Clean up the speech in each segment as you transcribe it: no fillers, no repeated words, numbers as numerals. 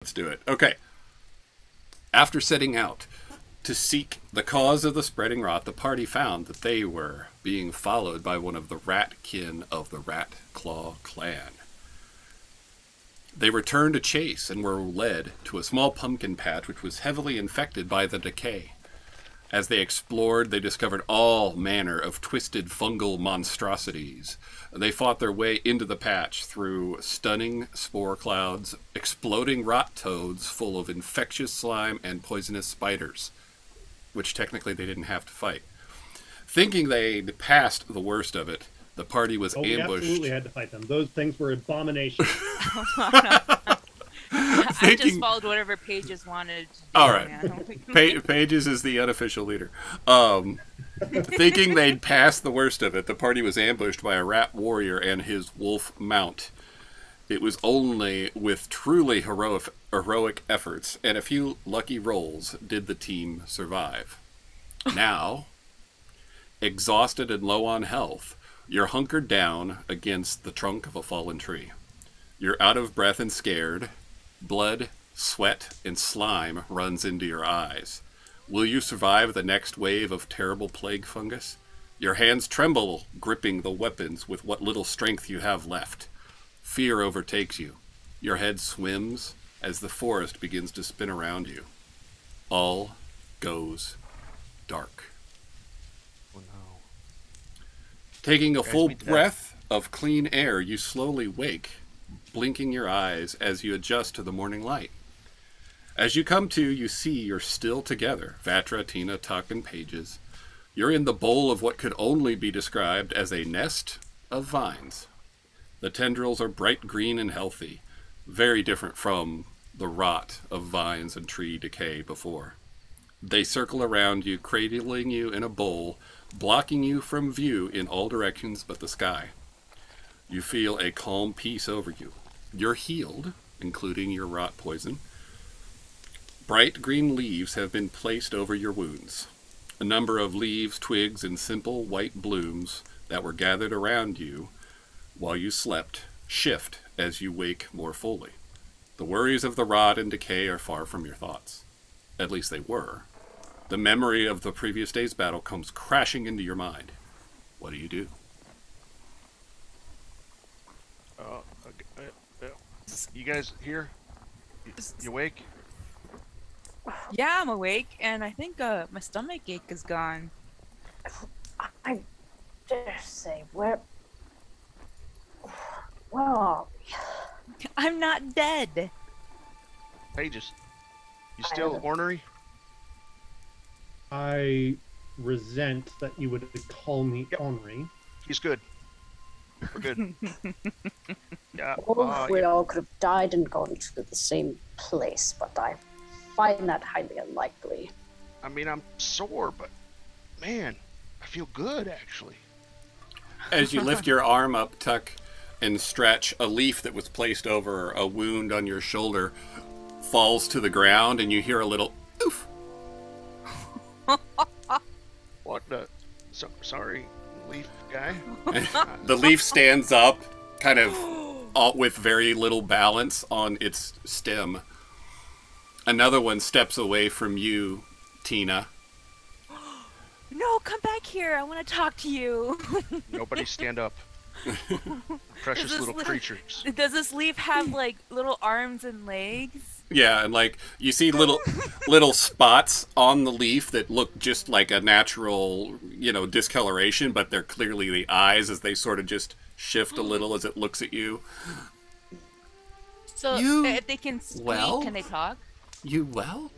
Let's do it. Okay. After setting out to seek the cause of the spreading rot, the party found that they were being followed by one of the rat kin of the Rat Claw clan. They returned to chase and were led to a small pumpkin patch which was heavily infected by the decay. As they explored, they discovered all manner of twisted fungal monstrosities. They fought their way into the patch through stunning spore clouds, exploding rot toads full of infectious slime, and poisonous spiders, which technically they didn't have to fight. Thinking they'd passed the worst of it, the party was ambushed. We absolutely had to fight them. Those things were abominations. I just followed whatever Pages wanted to do. All right. Pages is the unofficial leader. Thinking they'd passed the worst of it, the party was ambushed by a rat warrior and his wolf mount. It was only with truly heroic efforts and a few lucky rolls did the team survive. Now, exhausted and low on health, you're hunkered down against the trunk of a fallen tree. You're out of breath and scared. Blood, sweat, and slime runs into your eyes. Will you survive the next wave of terrible plague fungus? Your hands tremble, gripping the weapons with what little strength you have left. Fear overtakes you. Your head swims as the forest begins to spin around you. All goes dark. Oh no. Taking a full breath of clean air, you slowly wake, blinking your eyes as you adjust to the morning light. As you come to, you see you're still together, Vatra, Tina, Tuck, and Pages. You're in the bowl of what could only be described as a nest of vines. The tendrils are bright green and healthy, very different from the rot of vines and tree decay before. They circle around you, cradling you in a bowl, blocking you from view in all directions but the sky. You feel a calm peace over you. You're healed, including your rot poison. Bright green leaves have been placed over your wounds. A number of leaves, twigs, and simple white blooms that were gathered around you while you slept shift as you wake more fully. The worries of the rot and decay are far from your thoughts. At least they were. The memory of the previous day's battle comes crashing into your mind. What do you do? You guys here? You awake? Yeah, I'm awake, and I think my stomach ache is gone. I dare say, where are we? I'm not dead. Pages. You still ornery? I resent that you would call me ornery. He's good. We're good. Yeah. We all could have died and gone to the same place, but I find that highly unlikely. I mean, I'm sore, but man, I feel good actually. As you lift your arm up, Tuck, and stretch, a leaf that was placed over a wound on your shoulder falls to the ground, and you hear a little oof. What the? Sorry, leaf guy. The leaf stands up, kind of with very little balance on its stem. Another one steps away from you, Tina. No, come back here. I want to talk to you. Nobody stand up. Precious little creatures. Does this leaf have like little arms and legs? Yeah, and like you see little spots on the leaf that look just like a natural, discoloration, but they're clearly the eyes as they sort of just shift a little as it looks at you. So if they can speak, can they talk? You well?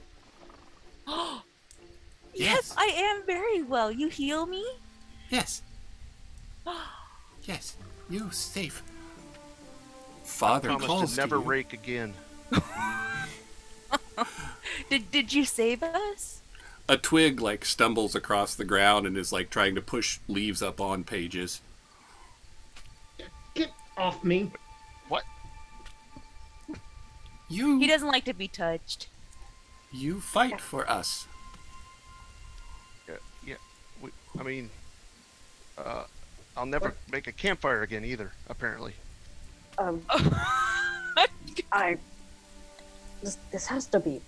Yes, I am very well. You heal me? Yes. Yes, you safe. Father calls to never you. rake again. Did you save us? A twig stumbles across the ground and is trying to push leaves up on Pages. Get off me. What? He doesn't like to be touched. You fight for us. Yeah. I'll never make a campfire again either, apparently. I this has to be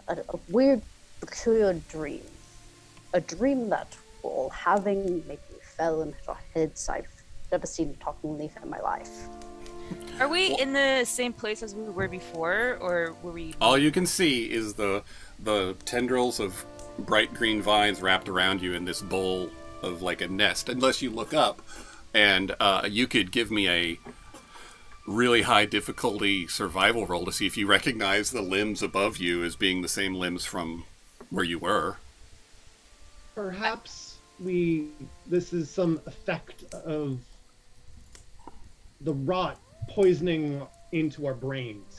a weird, peculiar dream. A dream that will having made me fell into heads I've never seen talking leaf in my life. Are we in the same place as we were before, or were we? All you can see is the tendrils of bright green vines wrapped around you in this bowl of like a nest. Unless you look up, and you could give me a really high difficulty survival roll to see if you recognize the limbs above you as being the same limbs from where you were. Perhaps this is some effect of the rot poisoning into our brains.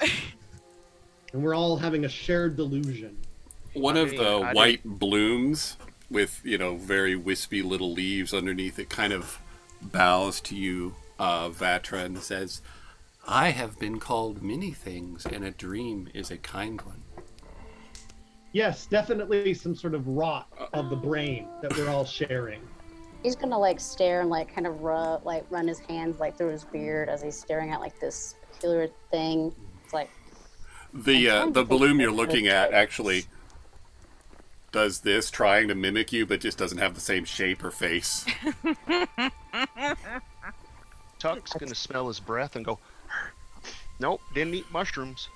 And we're all having a shared delusion. One of the white blooms with, very wispy little leaves underneath it kind of bows to you, Vatra, and says, I have been called many things, and a dream is a kind one. Yes, definitely some sort of rot of the brain that we're all sharing. He's gonna stare and kind of run his hands through his beard as he's staring at this peculiar thing. It's like the bloom you're looking at actually does this, trying to mimic you, but just doesn't have the same shape or face. Tuck's gonna smell his breath and go, nope, didn't eat mushrooms.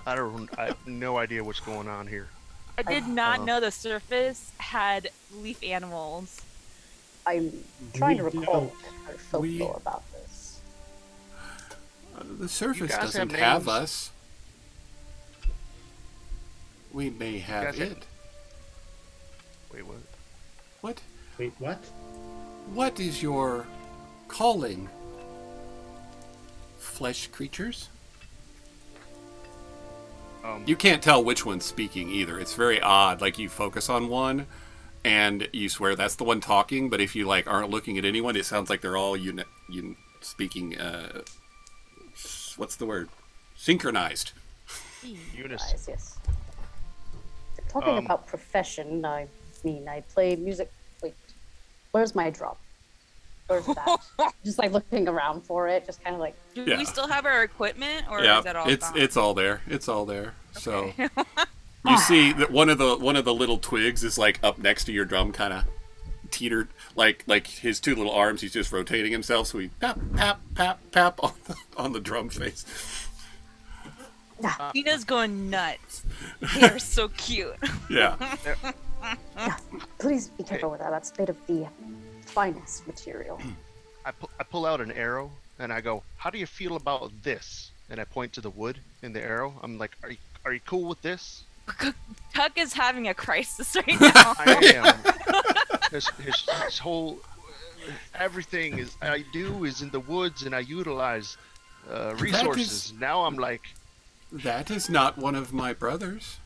I have no idea what's going on here. I did not know the surface had leaf animals. I'm trying to recall our folklore about this. The surface guys doesn't have have names? us. We may have guys have- it. Wait, what? What? Wait, what? What is your calling? Flesh creatures? You can't tell which one's speaking either. It's very odd. You focus on one, and you swear that's the one talking. But if you aren't looking at anyone, it sounds like they're all speaking. What's the word? Synchronized. Eunice. Yes. Talking about profession, I play music. Wait, where's my drum? Where's that? Just looking around for it, just kind of Do Yeah. we still have our equipment, or Yeah, is that all gone? it's all there. It's all there. So Okay. you see that one of the little twigs is up next to your drum, kind of teetered, like his two little arms. He's just rotating himself, so he pap pap pap pap on the drum face. Tina's going nuts. They're so cute. Yeah. Please be careful with that. That's made of the finest material. I pull out an arrow and I go, how do you feel about this? And I point to the wood in the arrow. I'm like, are you cool with this? Tuck is having a crisis right now. I am. His whole everything I do is in the woods, and I utilize resources. Now I'm like, That is not one of my brothers.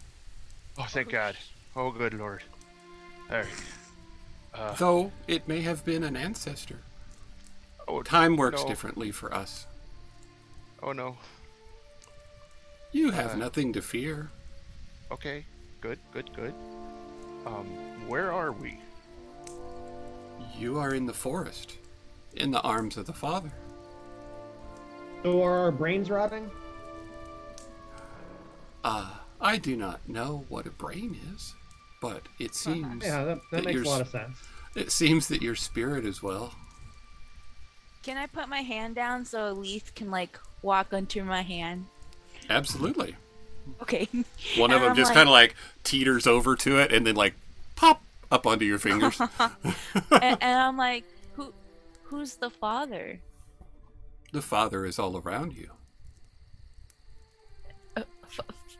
oh, thank God. Oh, good Lord. All right. Though it may have been an ancestor. Oh, Time works no. differently for us. Oh, no. You have nothing to fear. Okay. Good. Where are we? You are in the forest, in the arms of the Father. So are our brains rotting? I do not know what a brain is, but it seems Yeah, that makes your a lot of sense. It seems that your spirit is well. Can I put my hand down so a leaf can walk onto my hand? Absolutely. Okay. One of And them I'm just kind of teeters over to it and then pop up onto your fingers. and I'm like, who's the father? The Father is all around you.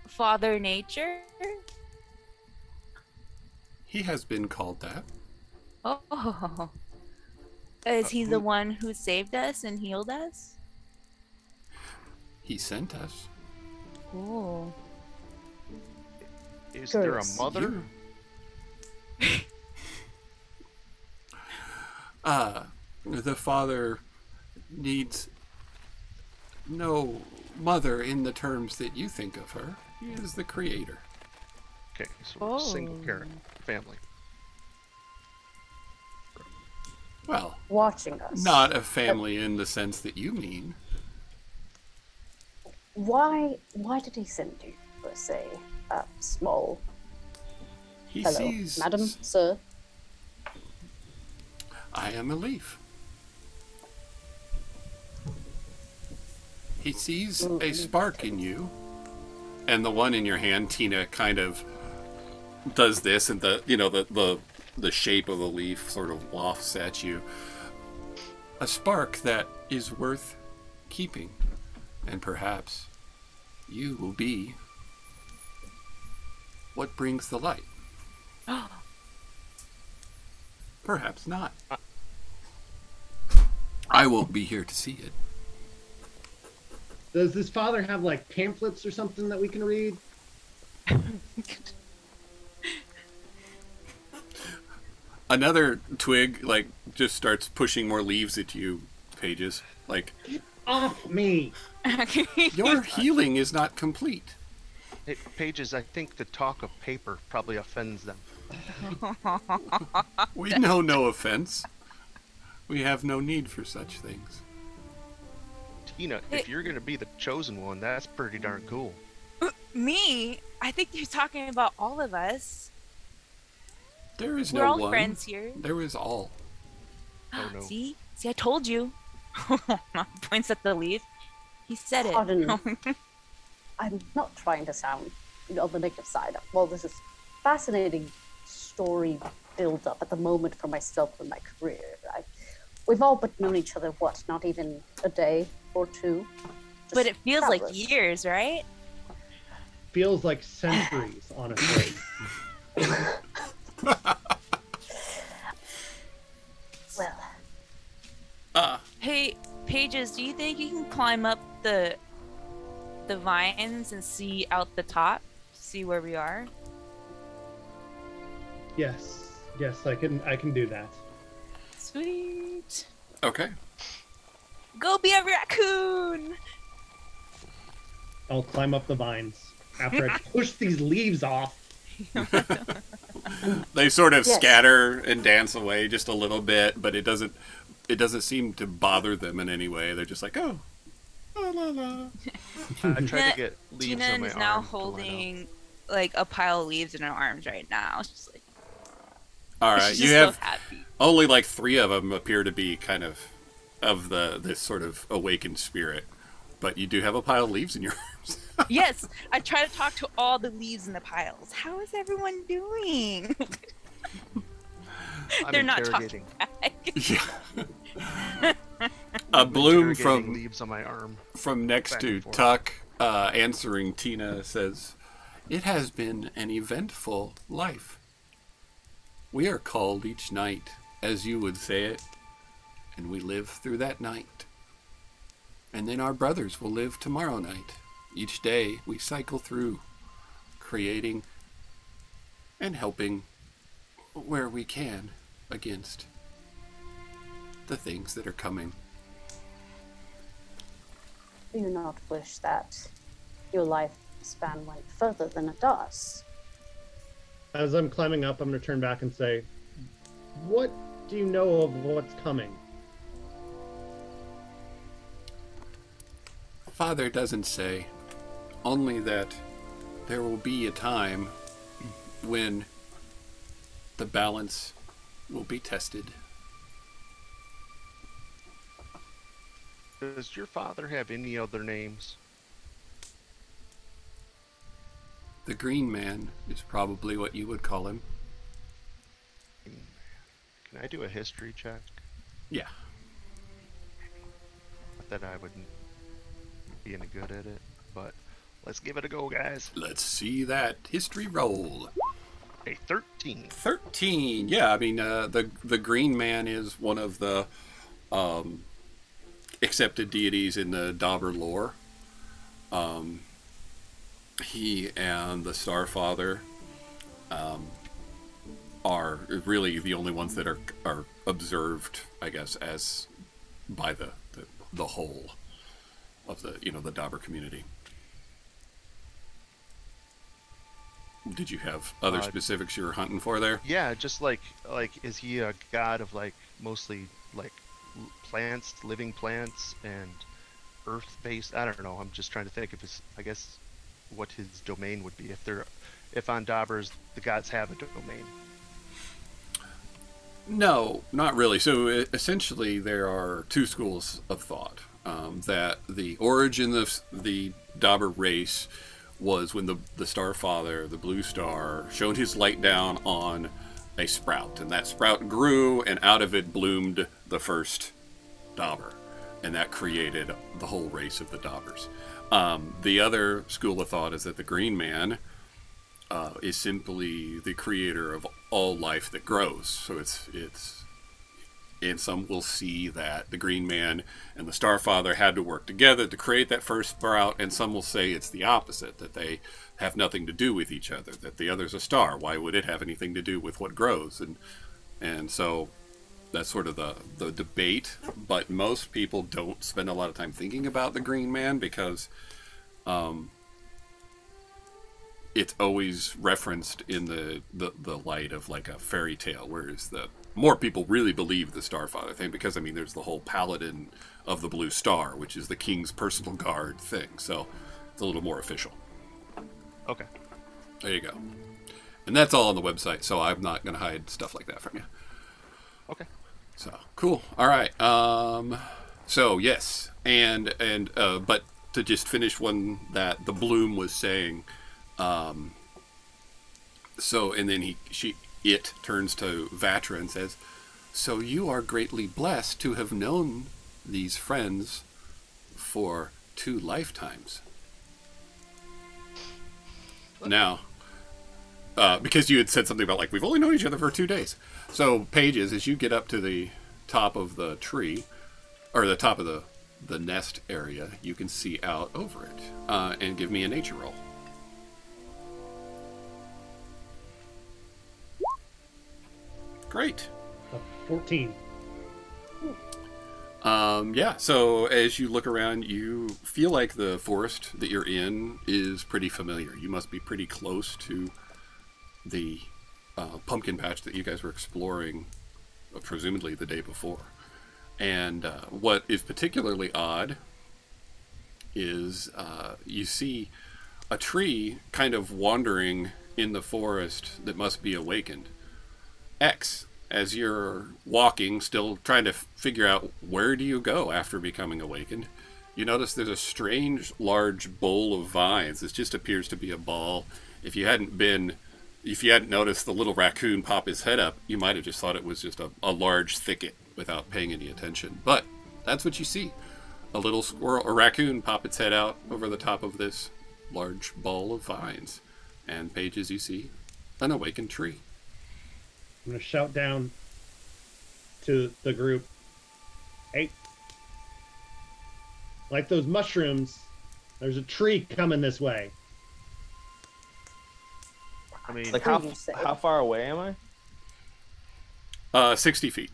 Father Nature? He has been called that. Oh. Is he the one who saved us and healed us? He sent us. Oh. Is there a Curious. mother? The Father needs no mother in the terms that you think of her. He is the creator. Okay, so single parent family. Well, Watching us. not a family in the sense that you mean. Why did he send you? I say, small He fellow. sees. Madam, sir. I am a leaf. He sees a spark in you, and the one in your hand, Tina, kind of does this, and the shape of a leaf sort of wafts at you. A spark that is worth keeping, and perhaps you will be what brings the light. Perhaps not. I won't be here to see it. Does this father have like pamphlets or something that we can read? Another twig like just starts pushing more leaves at you, Pages. Like, Off me! your healing is not complete. Hey, Pages, I think the talk of paper probably offends them. We know no offense. We have no need for such things. Tina, if you're gonna be the chosen one, that's pretty darn cool. Me? I think you're talking about all of us. There is We're no all one. friends here. There is all. Oh no. See, I told you. Points at the leaf. He said it. Pardon. I'm not trying to sound on the negative side. Well, this is fascinating story build up at the moment for myself and my career. We've all but known each other, what, not even a day or two? But it feels like travelers. years, right? Feels like centuries, honestly. Well, Hey, Pages, do you think you can climb up the vines and see out the top? See where we are? Yes, I can do that. Sweet. Okay. Go be a raccoon! I'll climb up the vines after I push these leaves off. They sort of Yes. scatter and dance away just a little bit, but it doesn't seem to bother them in any way. They're just like, oh, la la la. I tried to get leaves Tina on my is now arm to line up. holding like a pile of leaves in her arms right now. She's just like, All right, she's you just have so happy. only like 3 of them appear to be kind of this sort of awakened spirit, but you do have a pile of leaves in your arms. Yes, I try to talk to all the leaves in the piles. How is everyone doing? I'm They're not interrogating. talking back. Yeah. A bloom Interrogating from leaves on my arm. next Back to and forth. Tuck, answering Tina, says, "It has been an eventful life. We are called each night, as you would say it, and we live through that night. And then our brothers will live tomorrow night. Each day we cycle through, creating and helping where we can against the things that are coming." do you not wish that your lifespan went further than it does? As I'm climbing up, I'm going to turn back and say, what do you know of what's coming? Father doesn't say, only that there will be a time when the balance will be tested. Does your father have any other names? The Green Man is probably what you would call him. Can I do a history check? Yeah. Not that I wouldn't be any good at it, but let's give it a go, guys. Let's see that history roll. A 13. 13. Yeah, I mean, the Green Man is one of the accepted deities in the Dobber lore. He and the Starfather are really the only ones that are observed, I guess, as by the whole of the Dobber community. Did you have other specifics you were hunting for there? Yeah, just like is he a god of like mostly like plants, living plants, and earth-based? I don't know. I'm just trying to think if it's. I guess what his domain would be if on Dobbers the gods have a domain. No, not really. So essentially, there are two schools of thought. That the origin of the Dobber race was when the Starfather, the Blue Star, shone his light down on a sprout, and that sprout grew, and out of it bloomed the first Dobber, and that created the whole race of the Dobbers. The other school of thought is that the Green Man is simply the creator of all life that grows. So it's and some will see that the Green Man and the Starfather had to work together to create that first sprout, and some will say it's the opposite, that they have nothing to do with each other, that the other's a star. Why would it have anything to do with what grows? And so that's sort of the debate, but most people don't spend a lot of time thinking about the Green Man because it's always referenced in the light of like a fairy tale, whereas the more people really believe the Starfather thing, because I mean there's the whole Paladin of the Blue Star, which is the king's personal guard thing, so it's a little more official. Okay. There you go. And that's all on the website, so I'm not going to hide stuff like that from you. Okay. So cool. All right. So yes, and but to just finish one that the Bloom was saying. So and then it turns to Vatra and says, "So you are greatly blessed to have known these friends for 2 lifetimes." Now, because you had said something about like we've only known each other for 2 days. So Pages, as you get up to the top of the tree, or the top of the nest area, you can see out over it. And give me a nature roll. Great. 14. Yeah, so as you look around, you feel like the forest that you're in is pretty familiar. You must be pretty close to the pumpkin patch that you guys were exploring, presumably the day before. And what is particularly odd is you see a tree kind of wandering in the forest that must be awakened. X, as you're walking, still trying to figure out where do you go after becoming awakened, you notice there's a strange large bowl of vines. This just appears to be a ball. If you hadn't noticed the little raccoon pop his head up, you might have just thought it was just a large thicket without paying any attention. But that's what you see. A little squirrel or raccoon pop its head out over the top of this large ball of vines. And Pages, you see an awakened tree. I'm going to shout down to the group. Hey, like those mushrooms, there's a tree coming this way. I mean, Like how far away am I? 60 feet.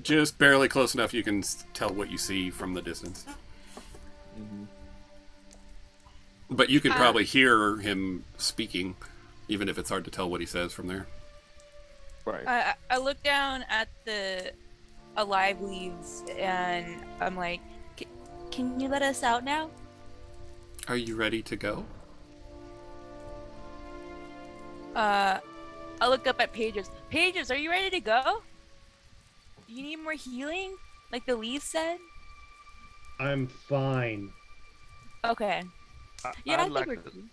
Just barely close enough you can tell what you see from the distance. Mm-hmm. But you can probably hear him speaking, even if it's hard to tell what he says from there. Right. I look down at the alive leaves and I'm like, can you let us out now? Are you ready to go? I look up at Pages. Pages, are you ready to go? Do you need more healing? Like the leaves said? I'm fine. Okay. Yeah, I think we're good.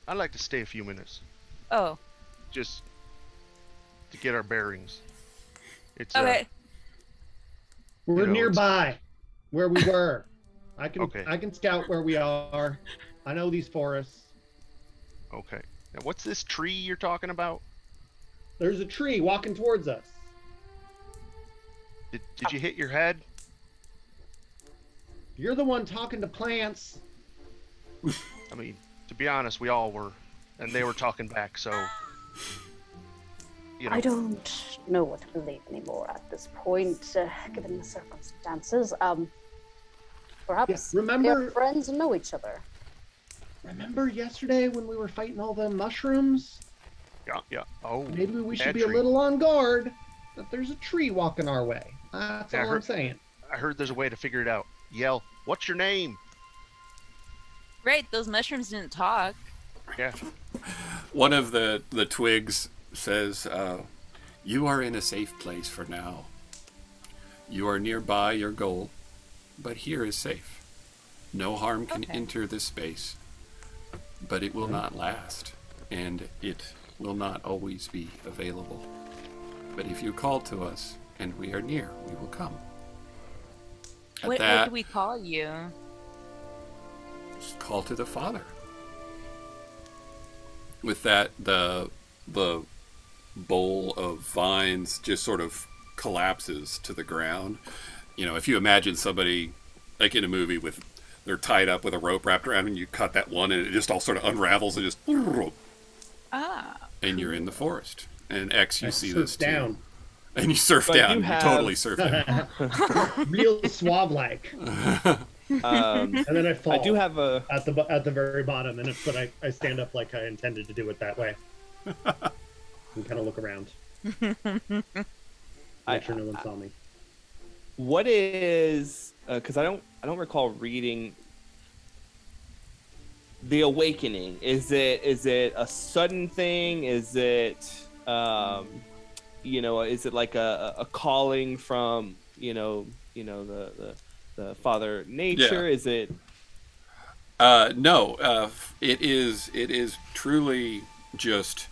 I'd like to stay a few minutes, Oh, just to get our bearings. It's okay. We're it's- nearby where we were. I Okay. can scout where we are. I know these forests. Okay. Now, what's this tree you're talking about? There's a tree walking towards us. Did you hit your head? You're the one talking to plants. I mean, to be honest, we all were, and they were talking back. So, you know. I don't know what to believe anymore at this point, given the circumstances. Perhaps Yeah, remember- they're friends and know each other. Remember yesterday when we were fighting all the mushrooms? Yeah. Oh. Maybe we should that be a tree. little on guard that there's a tree walking our way. That's Yeah, I all I'm heard- saying. I heard there's a way to figure it out. Yell, "What's your name?" Right, those mushrooms didn't talk. Yeah. One of the twigs says, "You are in a safe place for now. You are nearby your goal, but here is safe. No harm can enter this space, but it will not last, and it will not always be available. But if you call to us, and we are near, we will come." What do we call you? Just call to the Father. With that, the bowl of vines just sort of collapses to the ground. You know, if you imagine somebody, like in a movie, they're tied up with a rope wrapped around, and you cut that one, and it just all sort of unravels and just... And you're in the forest. And X, you see this too. Down. And you surf down. You totally surf down. Real suave-like. And then I fall. I do have a at the very bottom, but I stand up like I intended to do it that way, and kind of look around. Make sure no one saw me. What is? Because I don't recall reading the awakening. Is it a sudden thing? Is it is it like a calling from the Father Nature? Yeah. Is it? No. It is truly just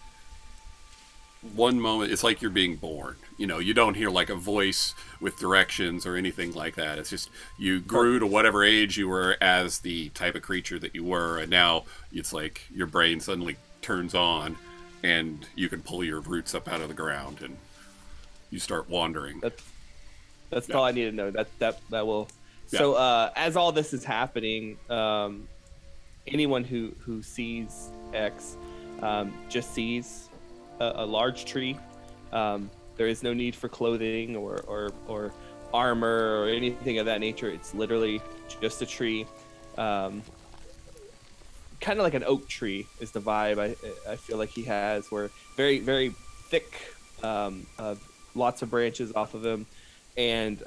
one moment. It's like you're being born. You know, you don't hear like a voice with directions or anything like that. It's just you grew to whatever age you were as the type of creature that you were, and now it's like your brain suddenly turns on, and you can pull your roots up out of the ground, and you start wandering. That's all I need to know. That will. Yeah. So as all this is happening, anyone who sees X just sees a large tree. There is no need for clothing or armor or anything of that nature. It's literally just a tree. Kind of like an oak tree is the vibe I feel like he has, where very, very thick, lots of branches off of him. And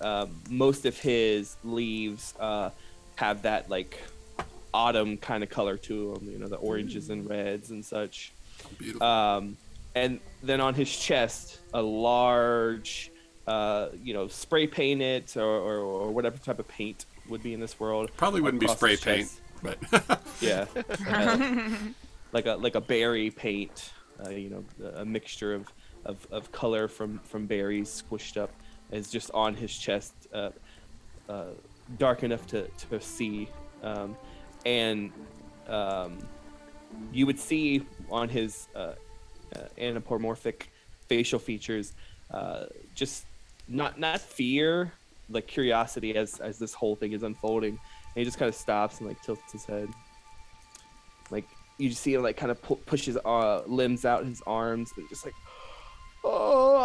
most of his leaves have that like autumn kind of color to them, the oranges and reds and such. Beautiful. And then on his chest, a large, spray painted or whatever type of paint would be in this world. Probably wouldn't be spray paint, but yeah, like a berry paint. A mixture of color from berries squished up is just on his chest, dark enough to see, and you would see on his anthropomorphic facial features, just not fear, like curiosity as this whole thing is unfolding. And he just kind of stops and like tilts his head. Like you just see him like kind of push his limbs out, his arms, and just like, oh,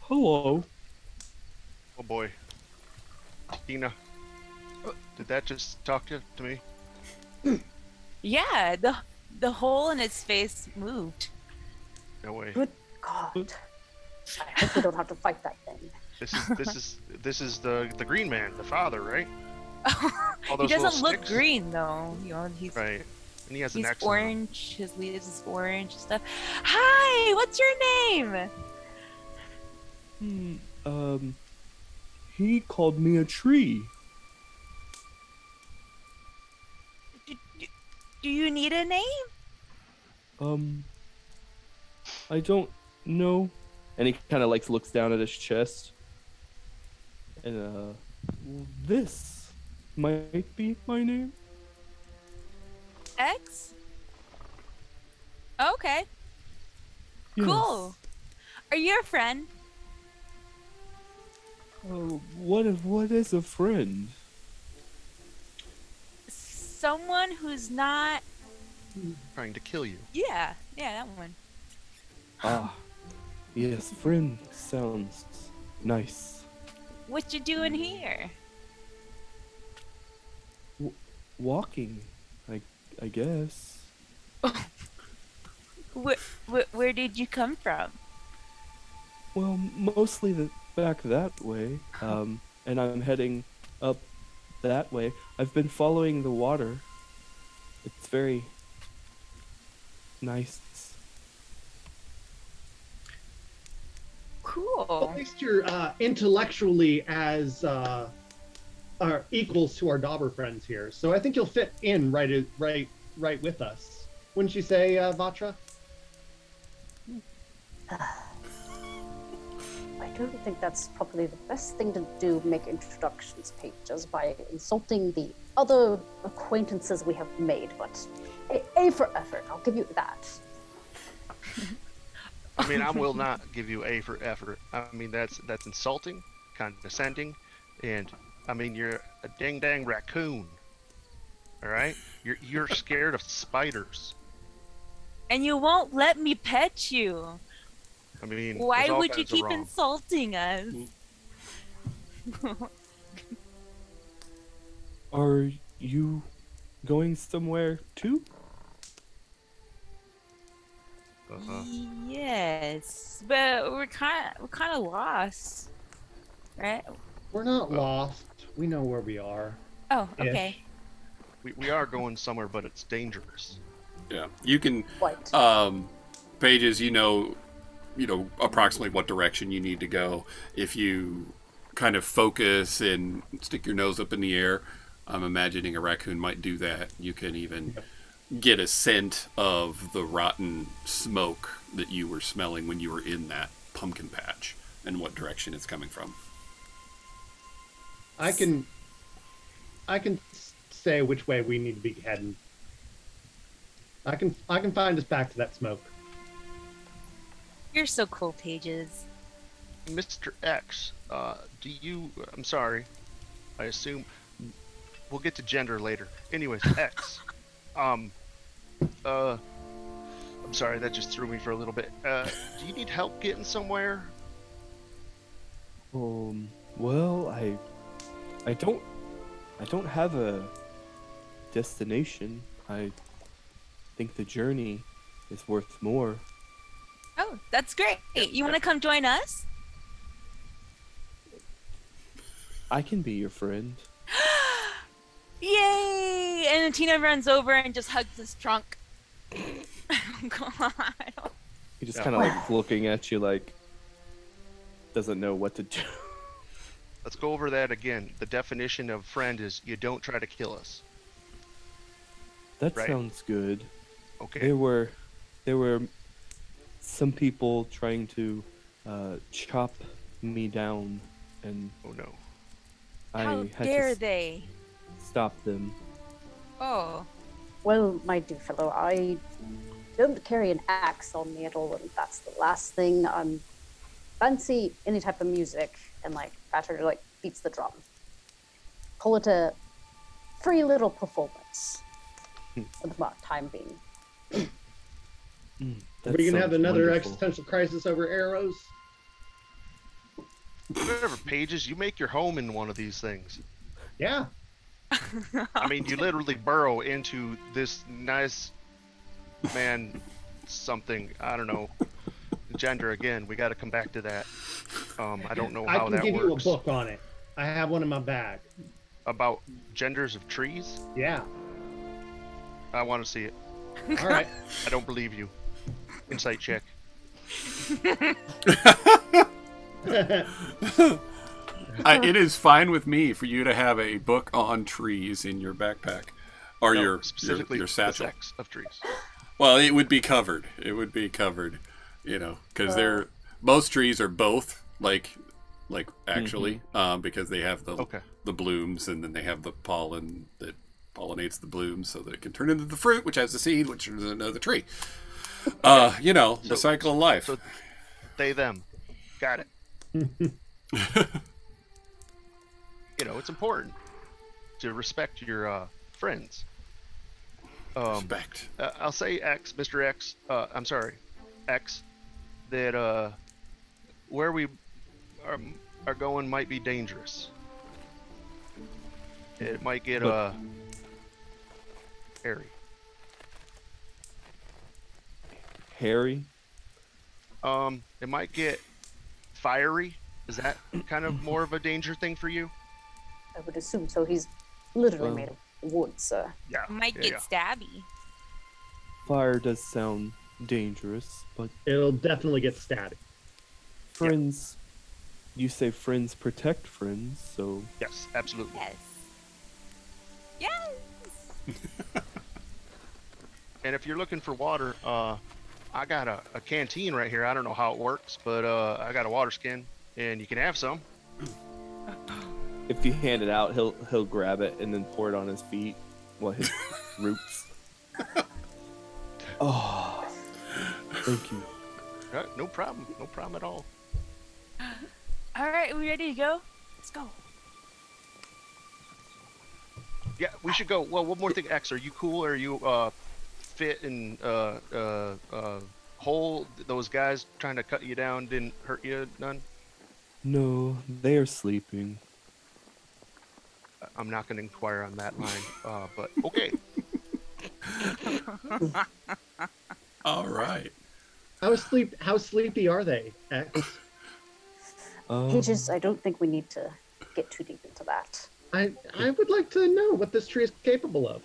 hello. Oh boy, Tina, did that just talk to me? Yeah, the hole in its face moved. No way. Good God. I hope we don't have to fight that thing. This is the green man, the father, right? All He those little doesn't look sticks? green though. He's Right. And he has an he's accent. orange. His leaves is orange and stuff. Hi, what's your name? He called me a tree. Do you need a name? I don't know. And he kind of like looks down at his chest. And this might be my name. X? Okay. Yes. Cool. Are you a friend? What is a friend? Someone who's not... Trying to kill you. Yeah, that one. Ah, yes, friend sounds nice. What you doing here? Walking, I guess. Where did you come from? Well, mostly back that way. And I'm heading up that way. I've been following the water. It's very nice. Cool. At least you're intellectually as are equals to our Dobber friends here, so I think you'll fit in right with us. Wouldn't you say, Vatra? I don't think that's probably the best thing to do, make introductions pages by insulting the other acquaintances we have made, but A for effort, I'll give you that. I mean, I will not give you A for effort. I mean, that's insulting, condescending, and I mean, you're a ding-dang raccoon. All right? You're scared of spiders. And you won't let me pet you. I mean, Why there's all would you kinds of keep wrong. insulting us? Are you going somewhere too? Yes, but we're kind of lost, right? We're not lost. We know where we are. Oh, Ish. okay. We are going somewhere, but it's dangerous. Yeah, you can. What? Pages, you know approximately what direction you need to go. If you kind of focus and stick your nose up in the air, I'm imagining a raccoon might do that. You can even get a scent of the rotten smoke that you were smelling when you were in that pumpkin patch and what direction it's coming from. I can say which way we need to be heading. I can find us back to that smoke. You're so cool, Pages. Mr. X, do you... I'm sorry. I assume... We'll get to gender later. Anyways, X. I'm sorry, that just threw me for a little bit. Do you need help getting somewhere? Well, I don't have a destination. I think the journey is worth more. Oh, that's great. You want to come join us? I can be your friend. Yay! And then Tina runs over and just hugs his trunk. Oh, God. He just kind of like looking at you like doesn't know what to do. Let's go over that again. The definition of friend is you don't try to kill us. That Right. sounds good. Okay. There were some people trying to chop me down, and Oh no. How I had dare to they? stop them. Oh. Well, my dear fellow, I don't carry an axe on me at all, and that's the last thing. Fancy any type of music, and like Patrick like beats the drum. Call it a free little performance for the time being. Are we gonna have another wonderful. existential crisis over arrows? Whatever, Pages, you make your home in one of these things. Yeah. I mean, you literally burrow into this nice man something. I don't know. Gender again. We got to come back to that. I don't know I how can that give works. you a book on it. I have one in my bag. About genders of trees. Yeah. I want to see it. All right. I don't believe you. Insight check. It is fine with me for you to have a book on trees in your backpack or No, your specifically your the satchel. sex of trees. Well, it would be covered. It would be covered, because most trees are both like actually, because they have the blooms and then they have the pollen that pollinates the blooms so that it can turn into the fruit, which has the seed, which turns into another tree. The cycle of life. So they, them. Got it. It's important to respect your friends. Respect. I'll say X, Mr. X. I'm sorry, X. That where we are going might be dangerous. It might get hairy. Harry? It might get fiery. Is that kind of more of a danger thing for you? I would assume so. He's literally Well. made of wood, sir. Yeah. Might yeah, get yeah. stabby. Fire does sound dangerous, but It'll definitely get stabby. friends, you say friends protect friends, so Yes, absolutely. Yes. Yes. And if you're looking for water, I got a canteen right here. I don't know how it works, but I got a water skin, and you can have some. if you hand it out, he'll grab it and then pour it on his feet while his roots. Oh, thank you. No problem. No problem at all. All right, we ready to go? Let's go. Yeah, we should go. Well, one more thing, X. Are you cool? Are you fit and whole? Those guys trying to cut you down didn't hurt you none? No, they are sleeping. I'm not going to inquire on that line, but okay. All right. How sleepy are they, X? Pages, I don't think we need to get too deep into that. I would like to know what this tree is capable of.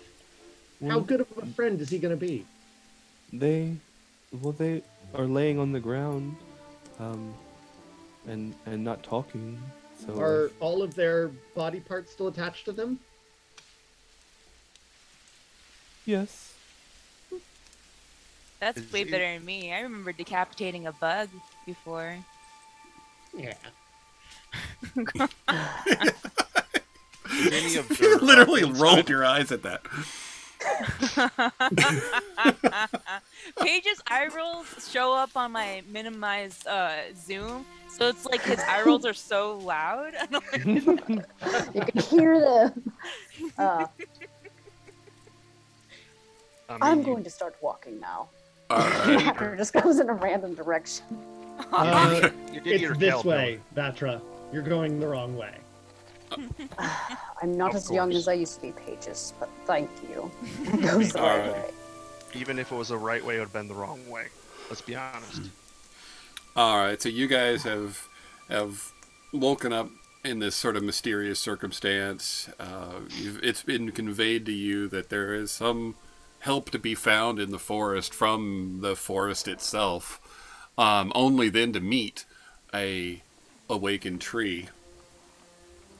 How Well, good of a friend is he going to be? They are laying on the ground, and not talking. So Are all of their body parts still attached to them? yes. That's Is way he- better than me. I remember decapitating a bug before. Yeah. Is any of You your, literally inside- rolled your eyes at that. Paige's eye rolls show up on my minimized zoom, so it's like his eye rolls are so loud. And I'm like, You can hear them. I'm you- going to start walking now. All right. Hacker just goes in a random direction. you did your It's this tail, way, Vatra. You're going the wrong way. I'm not Of as young course. as I used to be, Pages, but thank you. It goes the All right right. way. Even if it was the right way, it would have been the wrong way. Let's be honest. All right. So you guys have woken up in this sort of mysterious circumstance. It's been conveyed to you that there is some help to be found in the forest from the forest itself. Only then to meet a awakened tree.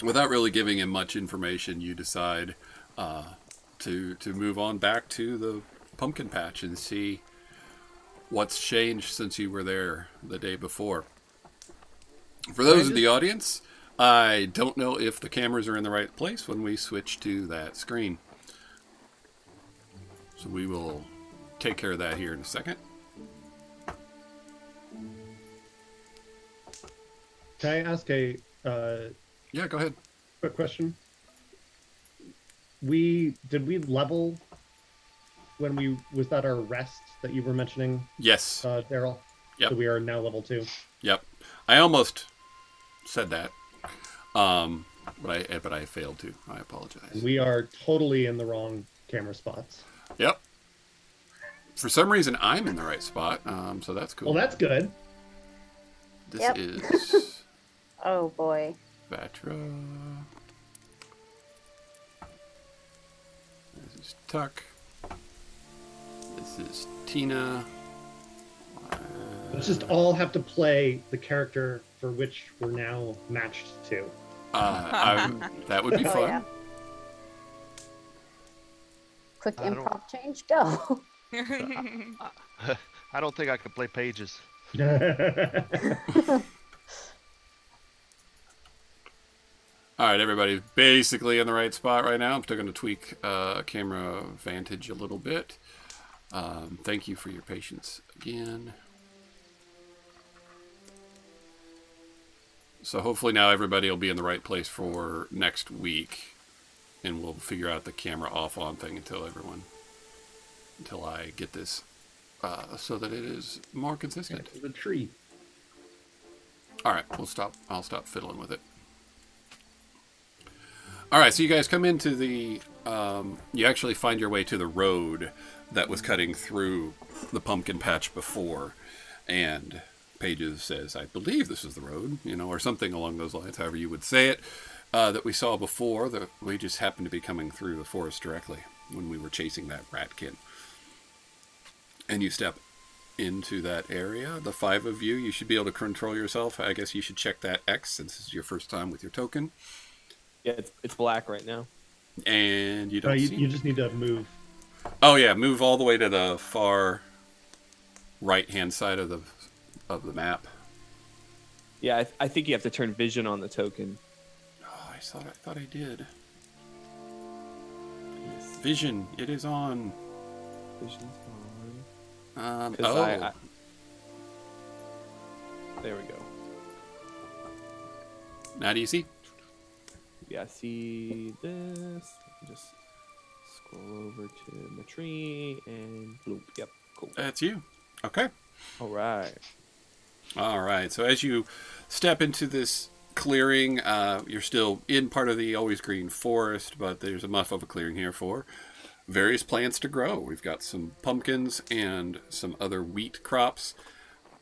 Without really giving him much information, you decide to move on back to the pumpkin patch and see what's changed since you were there the day before. For those in the audience, I don't know if the cameras are in the right place when we switch to that screen. So we will take care of that here in a second. Can I ask a Yeah, go ahead. quick question? Did we level when was that our rest that you were mentioning, Yes. Daryl? Yep. So we are now level 2. Yep. I almost said that. But I failed to. I apologize. We are totally in the wrong camera spots. Yep. For some reason, I'm in the right spot, so that's cool. Well, that's good. This Yep. is Oh boy. Batra. This is Tuck. This is Tina. Let's just all have to play the character for which we're now matched to. That would be Oh, fun. yeah. Quick I don't- improv change, go. I don't think I could play Pages. All right, everybody's basically in the right spot right now. I'm still going to tweak camera vantage a little bit. Thank you for your patience again. So hopefully now everybody will be in the right place for next week, and we'll figure out the camera off on thing until I get this so that it is more consistent. The tree. All right, I'll stop fiddling with it. All right, so you guys come into the. You actually find your way to the road that was cutting through the pumpkin patch before, and Pages says, "I believe this is the road," or something along those lines, however you would say it. that we saw before. That we just happened to be coming through the forest directly when we were chasing that ratkin. And you step into that area. The 5 of you, you should be able to control yourself. I guess you should check that X since this is your first time with your token. Yeah, it's black right now. And you don't see... You just need to move. Oh yeah, move all the way to the far right-hand side of the map. Yeah, I think you have to turn vision on the token. Oh, I thought I did. Vision, it is on. Vision's on. Oh. There we go. Not easy. Yeah, I see this. Just scroll over to the tree and bloop. Yep, cool. That's you. Okay. All right. All right. So as you step into this clearing, you're still in part of the always green forest, but there's enough of a clearing here for various plants to grow. We've got some pumpkins and some other wheat crops.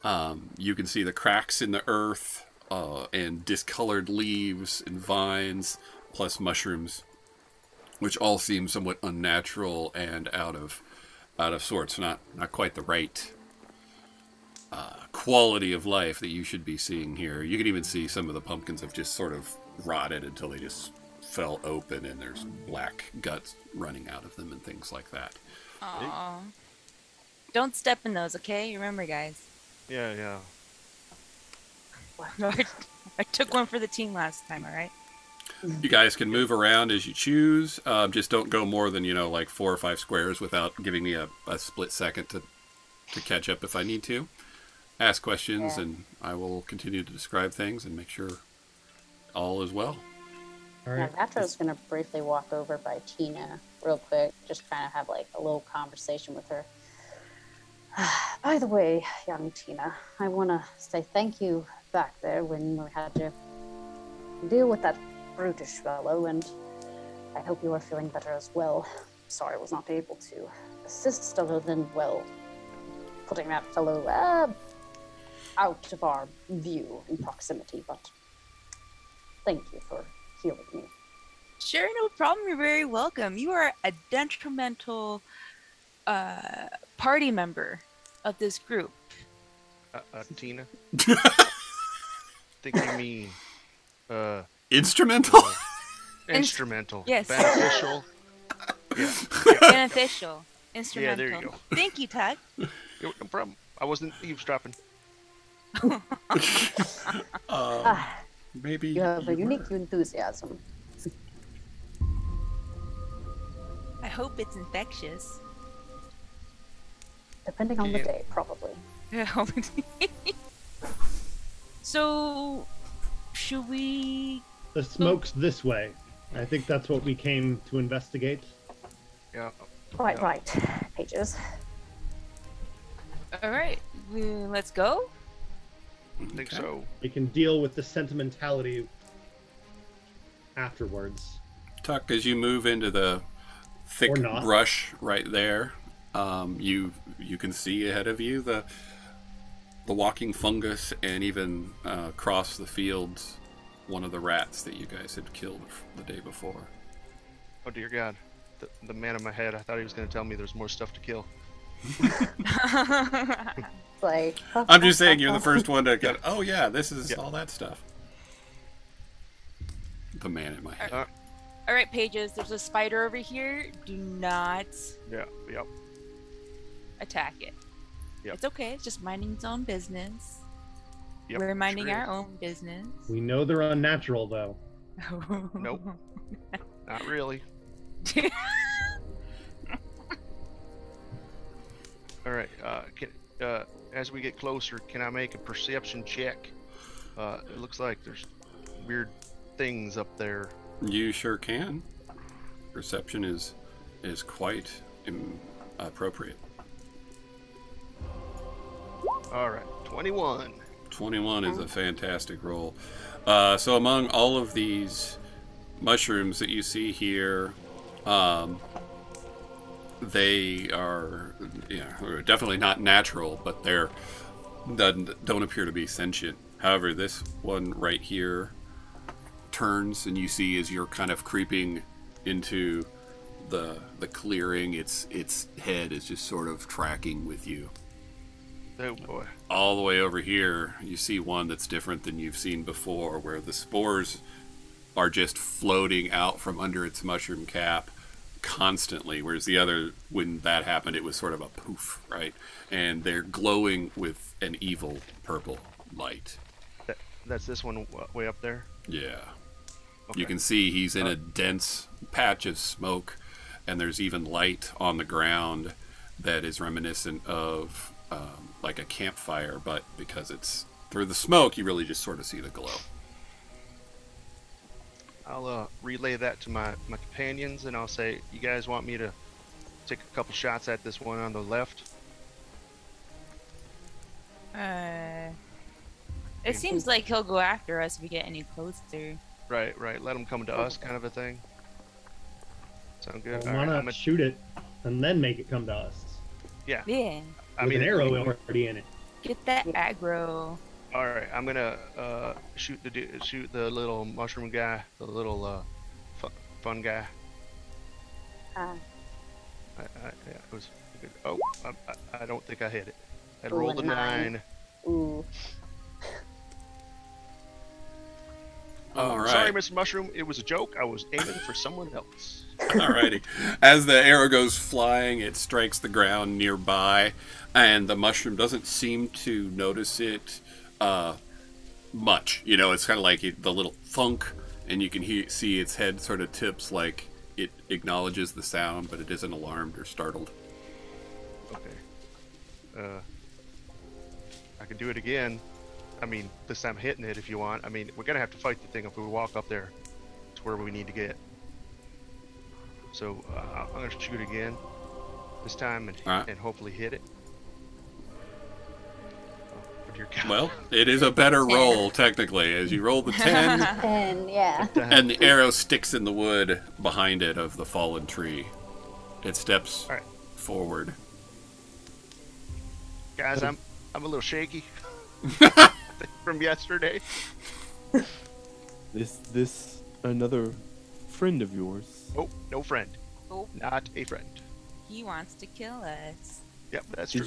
You can see the cracks in the earth and discolored leaves and vines, plus mushrooms, which all seem somewhat unnatural and out of sorts. Not quite the right quality of life that you should be seeing here. You can even see some of the pumpkins have just sort of rotted until they just fell open and there's black guts running out of them and things like that. Aww. Don't step in those, okay? Remember, guys. Yeah. I took one for the team last time, alright? You guys can move around as you choose. Just don't go more than, like 4 or 5 squares without giving me a split second to catch up if I need to. Ask questions, and I will continue to describe things and make sure all is well. All right. Now, Natro's going to briefly walk over by Tina real quick, just kind of have like a little conversation with her. By the way, young Tina, I want to say thank you back there when we had to deal with that brutish fellow, and I hope you are feeling better as well. Sorry I was not able to assist other than, well, putting that fellow out of our view in proximity, but thank you for healing me. Sure, no problem. You're very welcome. You are a detrimental party member of this group. Tina? Think you mean instrumental? Instrumental. Yes. Beneficial. Yeah. Beneficial. Instrumental. Yeah, there you go. Thank you, Todd. No problem. I wasn't eavesdropping. Maybe You have a unique enthusiasm. I hope it's infectious. Depending on the day, probably. So, should we... The smoke's this way. I think that's what we came to investigate. Yeah. Quite right, Pages. Alright, let's go? I think so. We can deal with the sentimentality afterwards. Tuck, as you move into the thick brush right there, you can see ahead of you the walking fungus, and even across the fields, one of the rats that you guys had killed the day before. Oh dear God, the man in my head. I thought he was going to tell me there's more stuff to kill. Like, I'm just saying you're the first one to get. Oh yeah, this is all that stuff. The man in my head. All right, Pages. There's a spider over here. Do not Yep. attack it. Yep. It's okay. It's just minding its own business. Yep, We're minding sure our is. own business. We know they're unnatural, though. Nope. Not really. All right. As we get closer, can I make a perception check? It looks like there's weird things up there. You sure can. Perception is quite appropriate. All right. 21. 21 is a fantastic roll. So among all of these mushrooms that you see here, they are definitely not natural, but they're don't appear to be sentient. However, this one right here turns, and you see as you're kind of creeping into the clearing, its head is just sort of tracking with you. Oh boy. All the way over here, you see one that's different than you've seen before, where the spores are just floating out from under its mushroom cap constantly, whereas the other, when that happened, it was sort of a poof, right? And they're glowing with an evil purple light. That's this one way up there? Yeah. Okay. You can see he's in a dense patch of smoke, and there's even light on the ground that is reminiscent of like a campfire, but because it's through the smoke, you really just sort of see the glow. I'll relay that to my companions, and I'll say, you guys want me to take a couple shots at this one on the left? It seems like he'll go after us if we get any closer. Right. Let him come to us, kind of a thing. Sound good? Well, why not shoot it and then make it come to us? Yeah. Yeah. I With mean, an arrow already in it. Get that aggro. All right, I'm gonna shoot the little mushroom guy, the little fun guy. It was good. Oh, I don't think I hit it. I rolled a 9. Ooh. All right. Sorry, Mr. Mushroom. It was a joke. I was aiming for someone else. Alrighty. As the arrow goes flying, it strikes the ground nearby, and the mushroom doesn't seem to notice it much. You know, it's kind of like the little thunk, and you can see its head sort of tips like it acknowledges the sound, but it isn't alarmed or startled. Okay. I can do it again. I mean, this time hitting it if you want. I mean, we're gonna have to fight the thing if we walk up there to where we need to get. So I'm gonna shoot again this time and hopefully hit it. Oh, dear God. Well, it is a better roll technically, as you roll the 10, And yeah. and the arrow sticks in the wood behind it of the fallen tree. It steps All right. forward. Guys, I'm a little shaky from yesterday. This another friend of yours? Oh, no friend. Oh. Not a friend. He wants to kill us. Yep, that's true.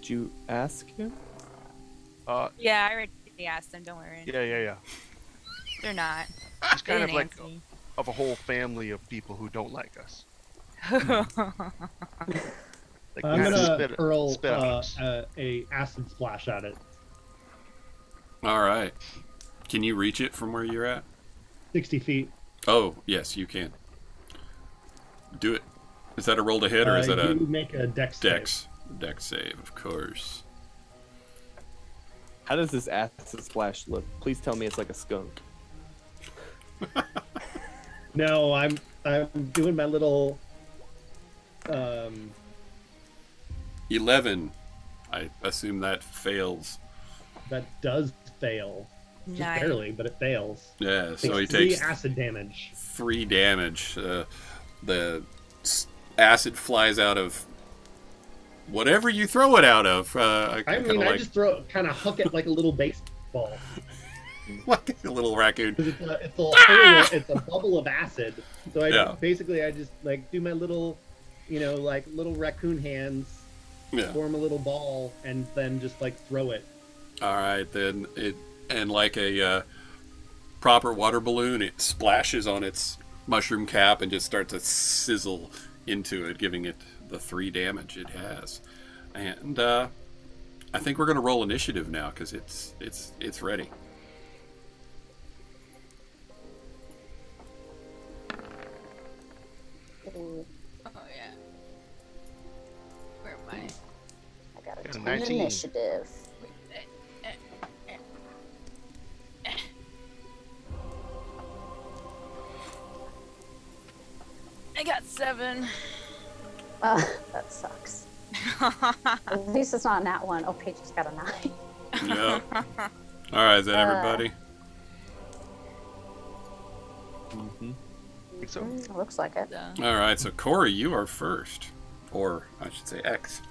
Did you ask him? Yeah, I already asked them. Don't worry. Yeah. They're not. He's They kind of didn't like answer me. of a whole family of people who don't like us. Like I'm gonna spit hurl on us. a acid splash at it. All right. Can you reach it from where you're at? 60 feet. Oh, yes, you can. Do it. Is that a roll to hit, or is that a You make a dex save. dex save? Of course. How does this acid splash look? Please tell me it's like a skunk. No, I'm doing my little 11. I assume that fails. that does fail. Just Nice. barely, but it fails. Yeah, so he Takes takes 3 acid damage. 3 damage. The acid flies out of whatever you throw it out of. I just kind of huck it like a little baseball. like a little raccoon. 'Cause it's a bubble of acid. So I just like do my little, like little raccoon hands, Yeah. form a little ball, and then just like throw it. All right, then and like a proper water balloon, it splashes on its mushroom cap and just starts to sizzle into it, giving it the 3 damage it has. And I think we're going to roll initiative now because it's ready. Ooh, Oh yeah. Where am I? I got a Got a 10 19. initiative. I got 7. That sucks. At least it's not that one. Oh, Paige just got a 9. Yeah. All right, is that everybody? Mm-hmm. Think so? It looks like it. All right, so Corey, you are first. Or, I should say, X.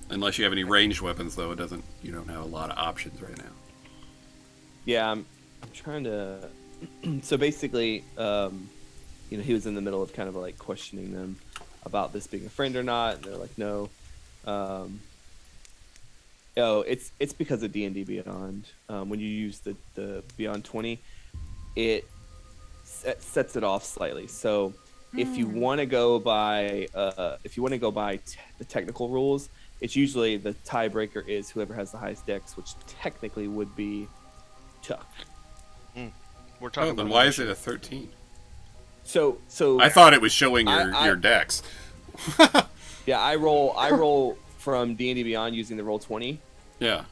Unless you have any ranged weapons, though, you don't have a lot of options right now. Yeah, I'm trying to. So basically, he was in the middle of kind of like questioning them about this being a friend or not, and they're like, no. It's because of D&D Beyond. When you use the Beyond 20, it sets it off slightly. So if you want to go by the technical rules, it's usually the tiebreaker is whoever has the highest dex, which technically would be Tuck. We're talking. Then why is it a 13? So I thought it was showing your dex. Yeah, I roll from D&D Beyond using the roll 20. Yeah.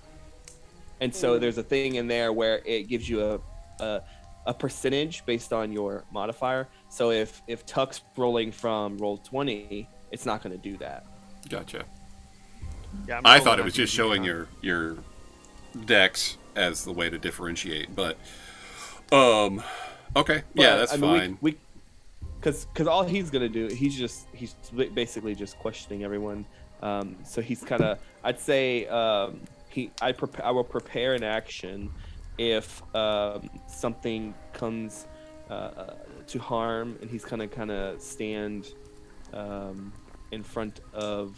And so there's a thing in there where it gives you a percentage based on your modifier. So if Tuck's rolling from roll 20, it's not going to do that. Gotcha. Yeah, I thought it was just showing your dex as the way to differentiate, but okay, yeah, that's fine. Because all he's gonna do, he's basically just questioning everyone. So he's kind of, I'd say, I will prepare an action if something comes to harm, and he's kind of stand in front of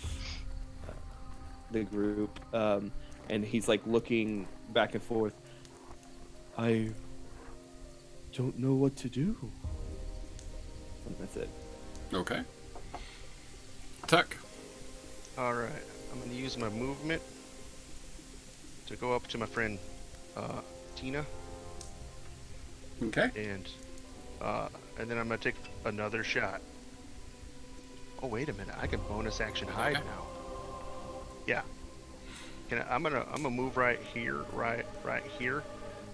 the group, and he's like looking back and forth. I don't know what to do. And that's it. Okay. Tuck. All right, I'm gonna use my movement to go up to my friend Tina. Okay. And then I'm gonna take another shot. Oh wait a minute, I can bonus action hide now. Yeah. I'm gonna move right here, right here,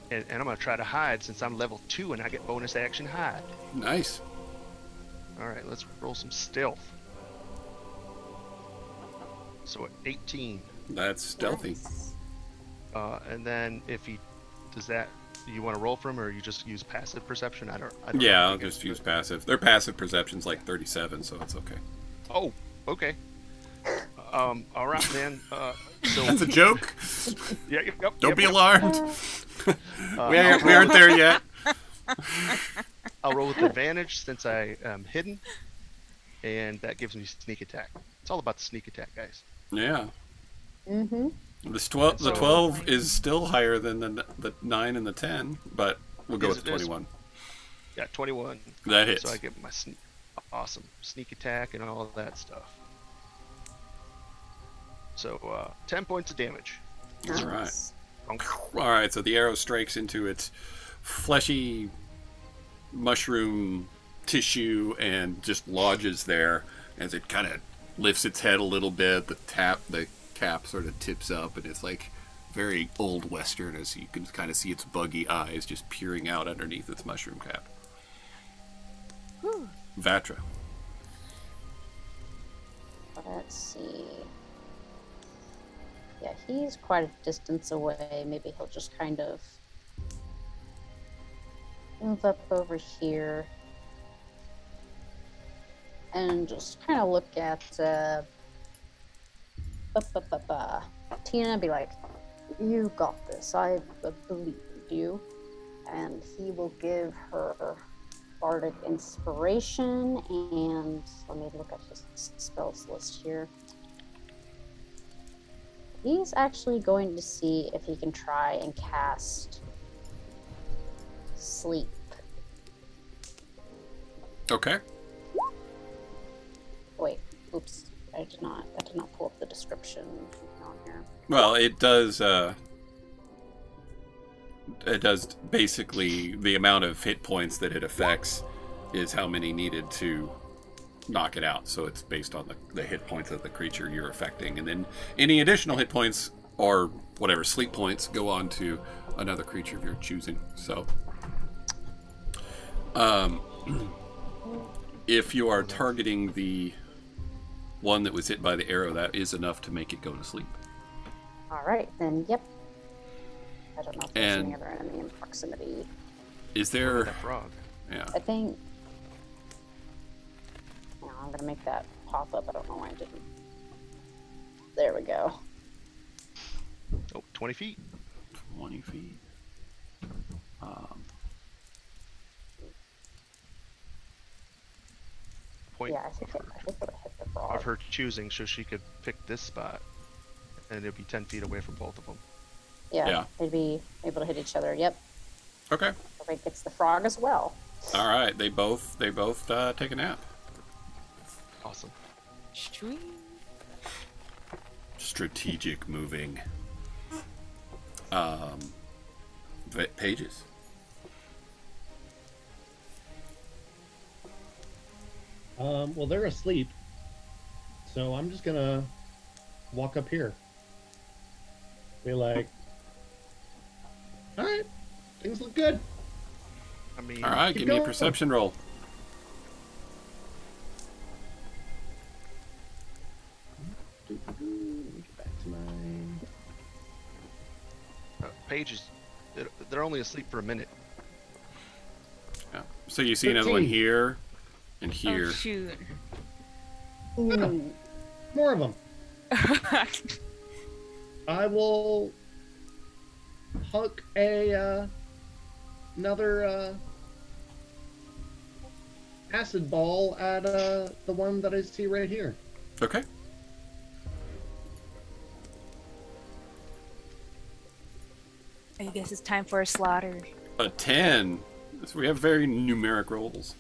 and I'm gonna try to hide since I'm level 2 and I get bonus action hide. Nice. All right, let's roll some stealth. So 18. That's stealthy. Nice. And then if he does that, you want to roll for him, or you just use passive perception? I don't Yeah, I'll just use passive. Their passive perception's like 37, so it's okay. Oh, okay. All right, man. So That's a joke. Yeah. Don't be alarmed. we aren't there yet. I'll roll with advantage since I am hidden, and that gives me sneak attack. It's all about the sneak attack, guys. Yeah. Mm-hmm. The 12 is still higher than the 9 and the 10, but we'll go with the 21. Yeah, 21. That hits. So I get my awesome sneak attack and all of that stuff. So 10 points of damage. All right. Nice. All right, so the arrow strikes into its fleshy mushroom tissue and just lodges there as it kind of lifts its head a little bit. The cap sort of tips up, and it's like very old western as you can kind of see its buggy eyes just peering out underneath its mushroom cap. Whew. Vatra. Let's see. Yeah, he's quite a distance away. Maybe he'll just kind of move up over here and just kind of look at Tina and be like, "You got this. I believe you." And he will give her bardic inspiration, and let me look at his spells list here. He's actually going to see if he can try and cast sleep. Okay. Wait, oops. I did not pull up the description on here. Well, it does basically the amount of hit points that it affects is how many needed to knock it out. So it's based on the hit points of the creature you're affecting, and then any additional hit points or whatever sleep points go on to another creature of your choosing. So if you are targeting the one that was hit by the arrow, that is enough to make it go to sleep. Alright, then yep. I don't know if there's any other enemy in proximity. Is there That frog. Yeah. I think I'm gonna make that pop up. I don't know why I didn't. There we go. Oh, 20 feet. 20 feet. Point Yeah, I think it would have hit the frog. of her choosing, so she could pick this spot, and it'd be 10 feet away from both of them. Yeah, they'd be able to hit each other. Yep. Okay. I think it's the frog as well. All right. They both take a nap. Awesome. Sweet. Strategic moving. Pages. Well, they're asleep, so I'm just gonna walk up here. Be like, all right, things look good. I mean, All right. Keep Give me a going. perception roll. Get back to my. pages, they're only asleep for a minute. Yeah. So you see another one 13. here and here. Oh, shoot. Ooh. More of them. I will hook another acid ball at the one that I see right here. Okay. I guess it's time for a slaughter. A 10. So we have very numeric rolls.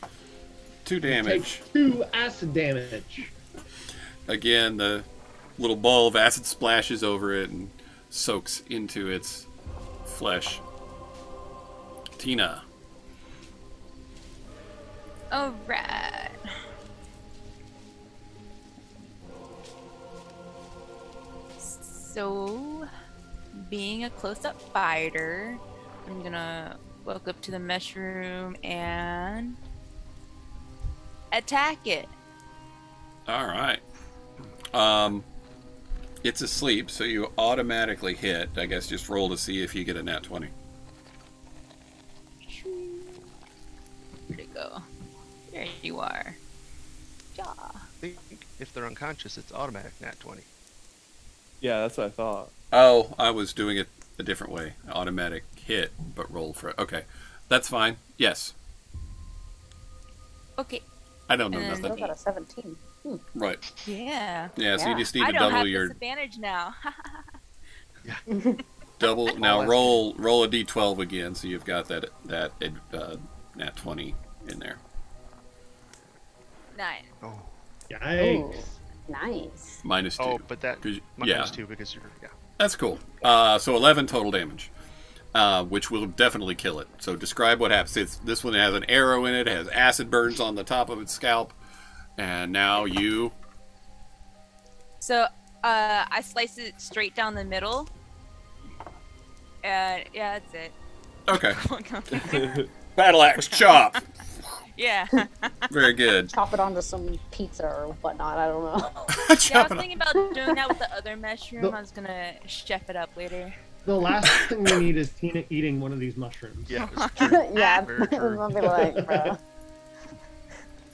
2 damage. Take 2 acid damage. Again, the little ball of acid splashes over it and soaks into its flesh. Tina. Alright. So, being a close-up fighter, I'm gonna walk up to the mushroom and attack it. All right. It's asleep, so you automatically hit. I guess just roll to see if you get a nat 20. Where'd it go? There you are. Yeah. I think if they're unconscious, it's automatic nat 20. Yeah, that's what I thought. Oh, I was doing it a different way. Automatic hit, but roll for it. Okay. That's fine. Yes. Okay. I don't know And Still nothing. got a 17. Right. Yeah. Yeah, so you Yeah. just need I to don't double have your disadvantage now. double. Now that's roll a d12 again, so you've got that nat 20 in there. 9. Oh. Yikes. Ooh, nice. Minus 2. Oh, but that 'Cause- minus yeah. 2 because you're That's cool. So 11 total damage, which will definitely kill it. So describe what happens. This one has an arrow in it, has acid burns on the top of its scalp, and now you... So, I slice it straight down the middle. And, yeah, that's it. Okay. Battle axe chop. Yeah. Very good. Chop it onto some pizza or whatnot. I don't know. Yeah, I was Chop it. thinking about doing that with the other mushroom. The- I was gonna chef it up later. The last thing we need is Tina eating one of these mushrooms. yeah. It's true. Yeah, Very true. I'll be like, bro.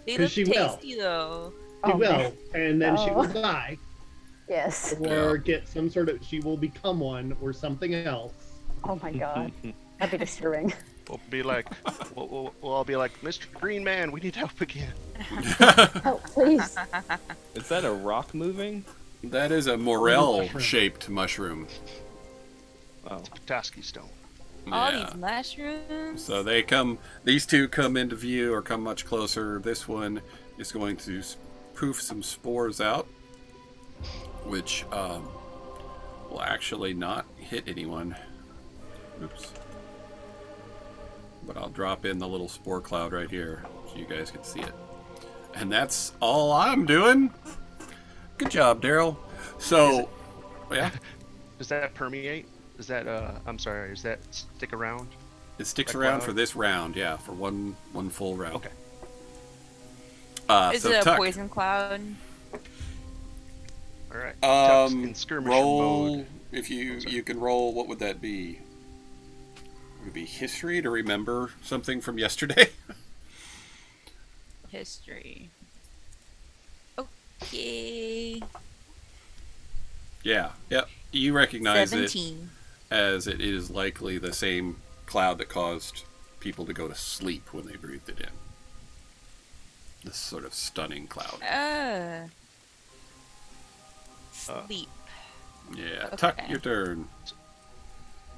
They 'Cause look she will. tasty though. She Oh, will, man. and then she will Oh. die, Yes. or get some sort of. She will become one or something else. Oh my god. That'd be disturbing. We'll be like, we'll all be like, Mr. Green Man, we need help again. Help, please. Is that a rock moving? That is a morel-shaped mushroom. Oh. Petoskey Stone. All Yeah. these mushrooms. So they come, these two come into view or come much closer. This one is going to poof some spores out, which will actually not hit anyone. Oops. But I'll drop in the little spore cloud right here so you guys can see it. And that's all I'm doing. Good job, Daryl. So, yeah, Does that permeate? Does that, I'm sorry, does that stick around? it sticks Like around cloud? for this round, yeah, for one full round. Okay. Is So it a Tuck, poison cloud? Alright. Tuck's in Um, skirmisher roll mode. if you can roll. What would that be? Would it be history to remember something from yesterday? History. Okay. Yeah. Yep. You recognize 17. it as it is likely the same cloud that caused people to go to sleep when they breathed it in. This sort of stunning cloud. Sleep. Yeah. Okay. Tuck, your turn.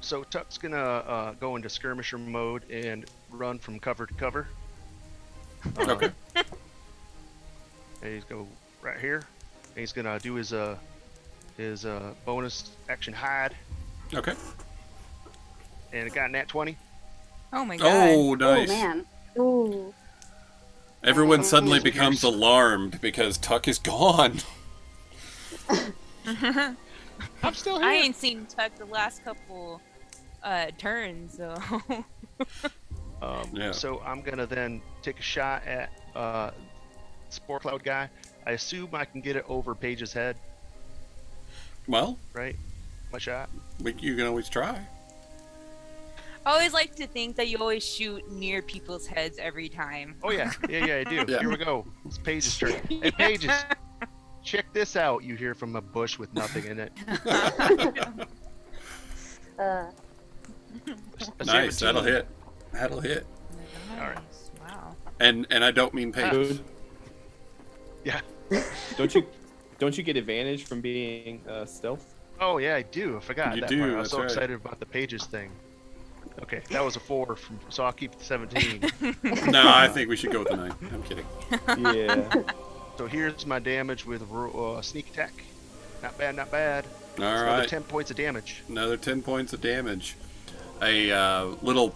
So Tuck's gonna go into skirmisher mode and run from cover to cover. Okay. And he's go right here. And he's gonna do his bonus action hide, Okay. and it got nat 20. Oh my god. Oh, nice. Oh man. Ooh. Everyone suddenly Here's- becomes alarmed because Tuck is gone. I'm still here. I ain't seen Tuck the last couple turns, so. Yeah. So I'm gonna then take a shot at Spore Cloud guy. I assume I can get it over Paige's head, Well, right? My shot. you can always try. I always like to think that you always shoot near people's heads every time. Oh yeah, yeah, I do. Yeah. Here we go. It's Paige's turn. Hey, Paige's. Check this out. You hear from a bush with nothing in it. A Nice. 17. That'll hit. That'll hit. Alright. Wow. And I don't mean Paige. Dude, Yeah. don't you get advantage from being stealth? Oh yeah, I do. I forgot You that do, part. I was that's so right. excited about the Pages thing. Okay, that was a 4, so I'll keep the 17. No, I think we should go with the 9. I'm kidding. Yeah. So here's my damage with sneak attack. Not bad, not bad. All Another right. 10 points of damage. Another 10 points of damage. A little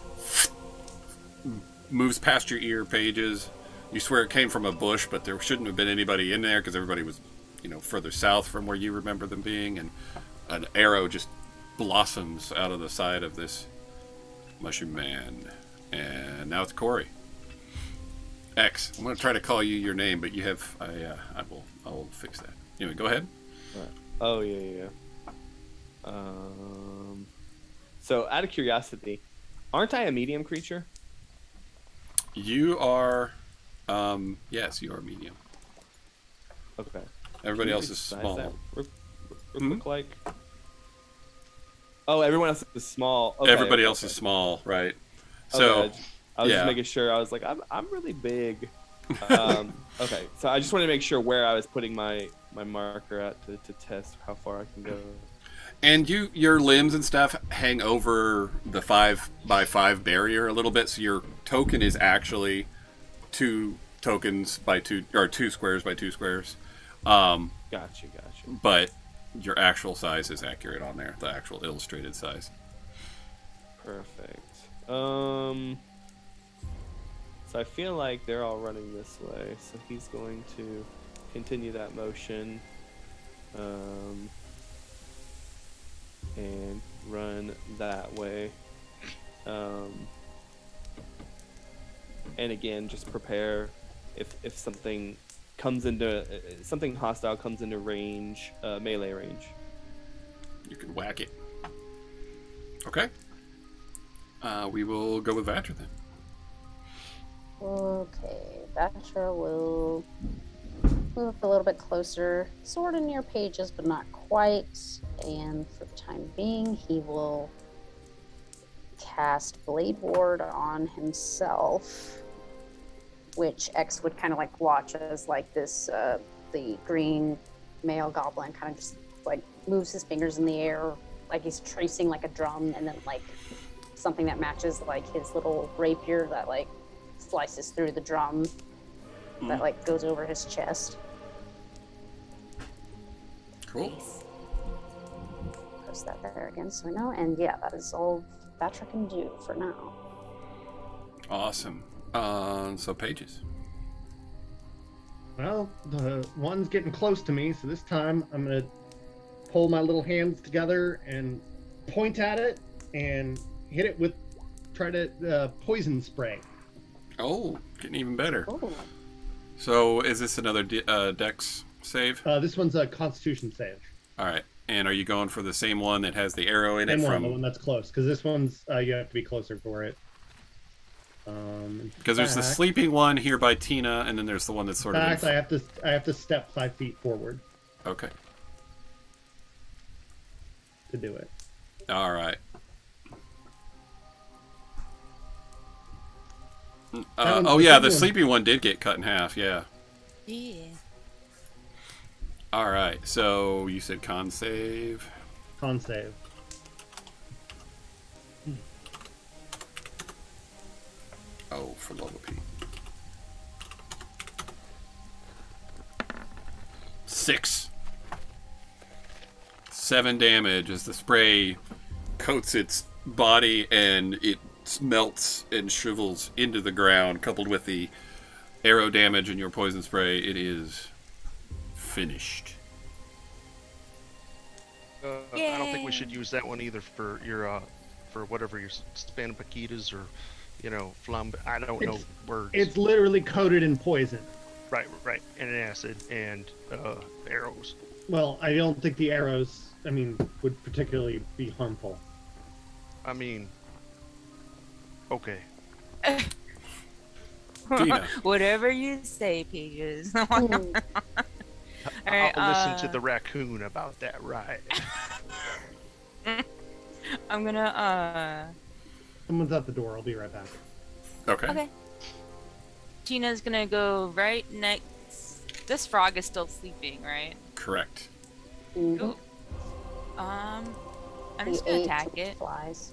moves past your ear, Pages. You swear it came from a bush, but there shouldn't have been anybody in there because everybody was, further south from where you remember them being. And an arrow just blossoms out of the side of this mushroom man. And now it's Corey. X. I'm going to try to call you your name, but you have... I will fix that. Anyway, go ahead. Oh yeah. So out of curiosity, aren't I a medium creature? You are... yes, you are medium. Okay. Everybody Can you else is size small. that real Hmm? quick, like. Oh, everyone else is small. Okay, Everybody okay, else okay. is small, right? Okay, So, I was yeah. just making sure. I was like, I'm really big. Okay, so I just wanted to make sure where I was putting my marker at to test how far I can go. and your limbs and stuff hang over the 5x5 barrier a little bit, so your token is actually 2 tokens by 2, or 2 squares by 2 squares. Gotcha. But your actual size is accurate on there, the actual illustrated size. Perfect. So I feel like they're all running this way, so he's going to continue that motion, and run that way. And again, just prepare if something comes into something hostile comes into range, melee range. You can whack it. Okay. We will go with Vatra then. Okay, Batra will move a little bit closer, sort of near Pages, but not quite. And for the time being, he will cast Blade Ward on himself, which X would kind of like watch as like this, the green male goblin kind of just like moves his fingers in the air, like he's tracing like a drum, and then like something that matches like his little rapier that like slices through the drum that like goes over his chest. Cool. Post that there again so I know. And yeah, that is all Batra can do for now. Awesome. So Pages. Well, the one's getting close to me, so this time I'm gonna pull my little hands together and point at it and hit it with, try to poison spray. Oh, getting even better. Oh, So is this another Dex save? This one's a Constitution save. All right. And are you going for the same one that has the arrow in it And from? the one that's close, because this one's you have to be closer for it. Because there's the sleeping one here by Tina, and then there's the one that's sort In of. fact, I have to step 5 feet forward. Okay. to do it. All right. Oh yeah, the sleepy one did get cut in half. Yeah. Yeah. All right. So you said con save. Con save. Oh, for love of Pete. 6. 7 damage as the spray coats its body and it melts and shrivels into the ground, coupled with the arrow damage and your poison spray. It is finished. I don't think we should use that one either for your for whatever your Spanish paquitas or flambe. I don't know words. It's literally coated in poison. Right, and acid and arrows. Well, I don't think the arrows, would particularly be harmful. I mean, okay. Tina. Whatever you say, Pages. I'll listen to the raccoon about that, right? I'm gonna Someone's at the door. I'll be right back. Okay. Tina's gonna go right next. This frog is still sleeping, right? Correct. Ooh. I'm just gonna attack it. Flies.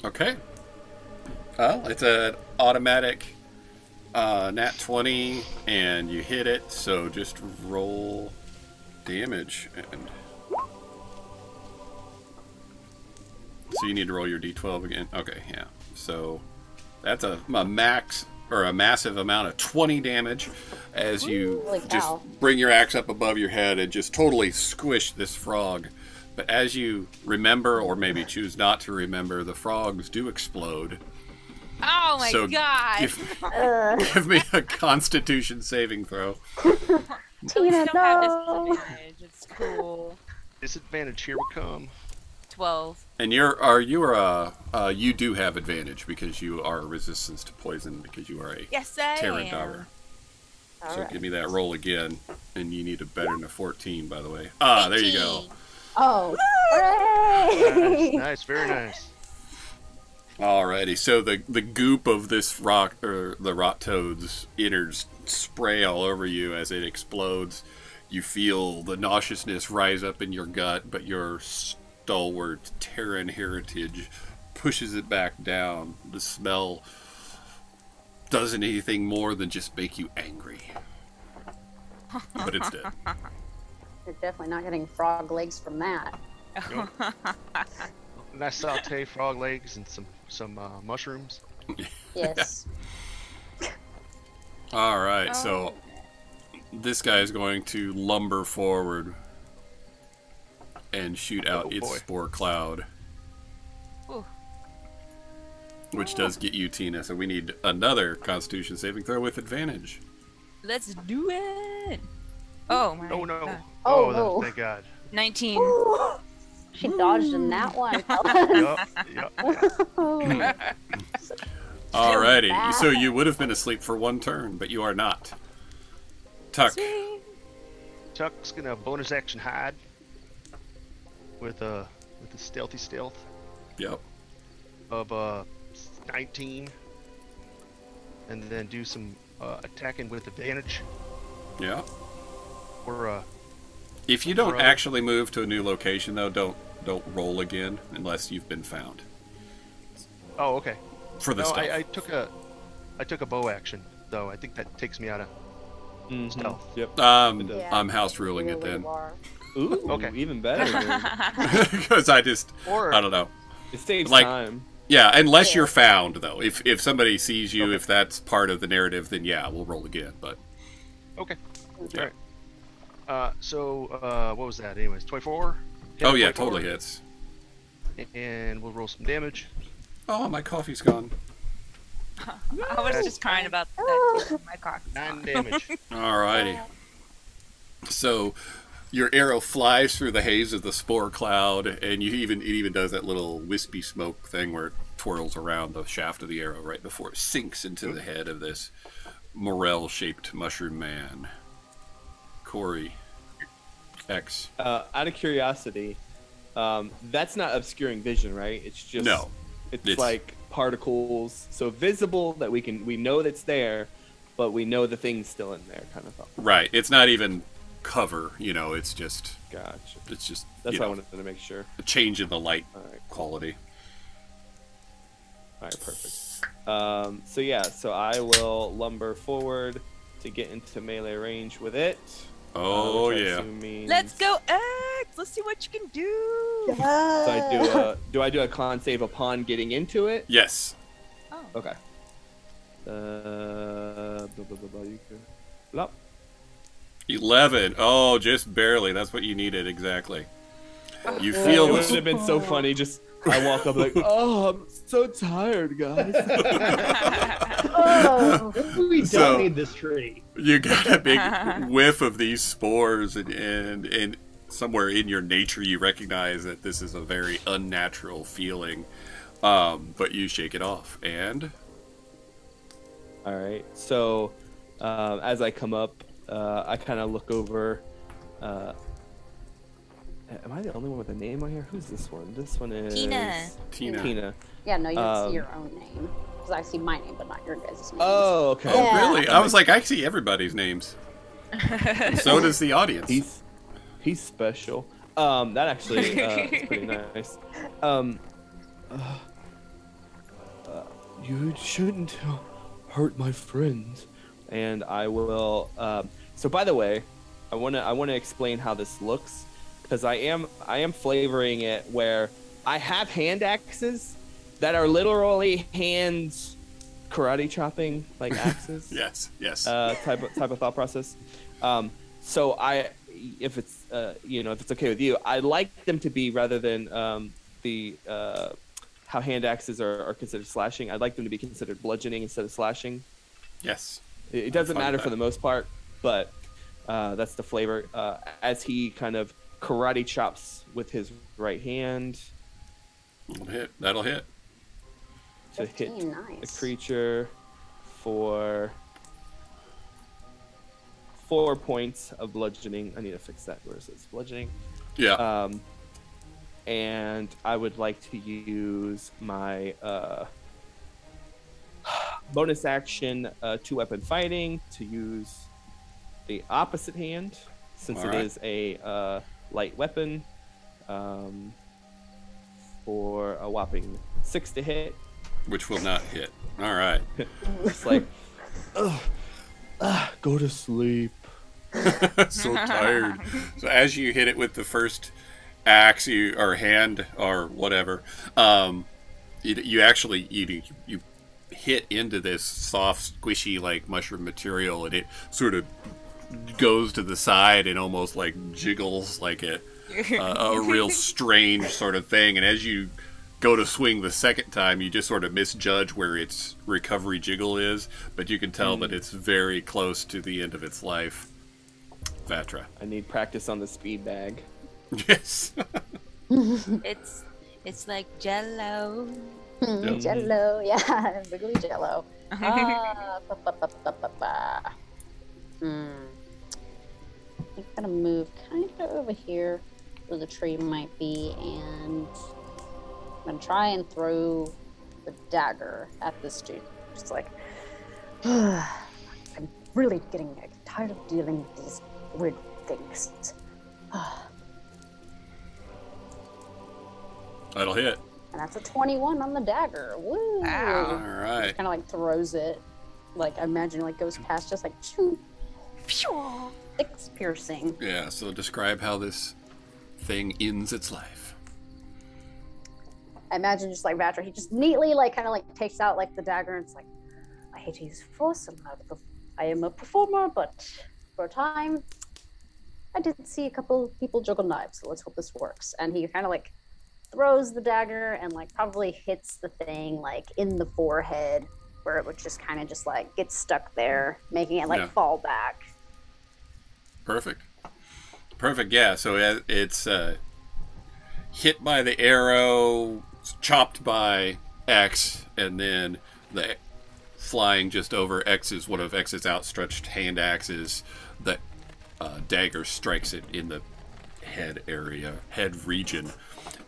Okay. Well, it's an automatic nat 20, and you hit it, so just roll damage. And so you need to roll your d12 again. Okay, yeah. So that's a max, or a massive amount of 20 damage as you just bring your axe up above your head and just totally squish this frog. But as you remember, or maybe choose not to remember, the frogs do explode. Oh my god! Give me a Constitution saving throw. Tina, no! It's cool. Disadvantage, here we come. 12. And you do have advantage because you are resistant to poison because you are a Terran Dobber. So right. give me that roll again, and you need a better than a 14, by the way. Ah, 18. there you go. Oh, hooray! Nice, very nice. Alrighty, so the goop of this rock, or the rot toad's innards, spray all over you as it explodes. You feel the nauseousness rise up in your gut, but your stalwart Terran heritage pushes it back down. The smell doesn't anything more than just make you angry. But it's dead. You're definitely not getting frog legs from that. Nice saute frog legs and some mushrooms. Yes. Alright, so this guy is going to lumber forward and shoot out its spore cloud. Ooh. Which does get you, Tina, so we need another Constitution saving throw with advantage. Let's do it! Oh my Oh no. god. Oh, Oh, no. thank God. 19. Ooh, she dodged in that one. Yup. Alrighty, bad. so you would have been asleep for one turn, but you are not. Tuck. Sweet. Chuck's gonna bonus action hide with the stealthy stealth Yep. of 19, and then do some attacking with advantage. Yeah. Or If you don't Bro. actually move to a new location, though, don't roll again unless you've been found. oh, okay. For the No, stealth. I took a bow action though. I think that takes me out of stealth. Yep. Yeah. I'm house ruling it Really then. are. Ooh, Okay. even better. Because I don't know. It saves Like- time. Yeah, unless you're found, though. If somebody sees you, if that's part of the narrative, then yeah, we'll roll again. But Okay. yeah. Alright. So what was that? Anyways, 24. Hit Oh yeah, 24, totally hits. And we'll roll some damage. Oh, my coffee's gone. I was just crying about that too. My cock. 9 damage. Alrighty. So your arrow flies through the haze of the spore cloud, and it even does that little wispy smoke thing where it twirls around the shaft of the arrow right before it sinks into the head of this morel-shaped mushroom man. Corey. X. Out of curiosity, That's not obscuring vision, right? It's just No. It's like particles, so visible that we know that's there, but we know the thing's still in there, kind of thought. Right. It's not even cover. It's just. Gotcha. It's just. That's what I wanted to make sure. A change in the light Alright. quality. All right, perfect. So I will lumber forward to get into melee range with it. Oh which I yeah. assume means- Let's go, X! Let's see what you can do! So do I do a con save upon getting into it? Yes. Oh. Okay. You can... Blah. 11. Oh, just barely. That's what you needed exactly. You It feel would this. have been so funny. Just I walk up like, oh, I'm so tired, guys. Oh, We don't So- need this tree. You got a big whiff of these spores, and somewhere in your nature you recognize that this is a very unnatural feeling. But you shake it off, and All right. So as I come up, I kind of look over. Am I the only one with a name on here? Who's this one? This one is Tina. Tina. yeah, no, you can see your own name. Because I see my name, but not your guys' names. Oh, okay. oh Yeah. really? I was like, I see everybody's names. And so does the audience. He's special. That actually is pretty nice. You shouldn't hurt my friends. And I will. So by the way, I wanna explain how this looks, because I am flavoring it where I have hand axes that are literally hands karate chopping like axes. Yes. Type of thought process. So if it's if it's okay with you, I like them to be, rather than how hand axes are considered slashing, I'd like them to be considered bludgeoning instead of slashing. Yes. It doesn't fine matter with for that. the most part, but that's the flavor. As he kind of karate chops with his right hand That'll hit. to hit 15, the nice. creature for 4 points of bludgeoning. I need to fix that. Where is it? Bludgeoning. Yeah. And I would like to use my bonus action 2-weapon fighting to use the opposite hand, since All it right. is a light weapon, for a whopping 6 to hit. Which will not hit. All right. It's like, go to sleep. So tired. So as you hit it with the first axe or hand or whatever, you actually you hit into this soft, squishy like mushroom material, and it sort of goes to the side and almost like jiggles like a real strange sort of thing. And as you go to swing the second time, you just sort of misjudge where its recovery jiggle is, but you can tell that it's very close to the end of its life. Vatra. I need practice on the speed bag. Yes. It's like Jello. Jello, yeah, wiggly Jello. Ba, ba, ba, ba, ba, ba. I'm gonna move kind of over here where the tree might be, and I'm gonna try and throw the dagger at this dude. Just like, I'm really getting tired of dealing with these weird things. That'll hit. And that's a 21 on the dagger. Woo! All right. Kind of like throws it, like I imagine like goes past, just like choo, Phew. six piercing. Yeah, so describe how this thing ends its life. I imagine just like Vatra, he just neatly like kind of like takes out like the dagger, and it's like, I hate to use force. I am a performer, but for a time, I did see a couple people juggle knives. So let's hope this works. And he kind of like throws the dagger and like probably hits the thing like in the forehead, where it would just kind of just like get stuck there, making it like Yeah. fall back. Perfect. Yeah, so it's hit by the arrow, chopped by X, and then the flying just over X's, one of X's outstretched hand axes, that dagger strikes it in the head area, head region,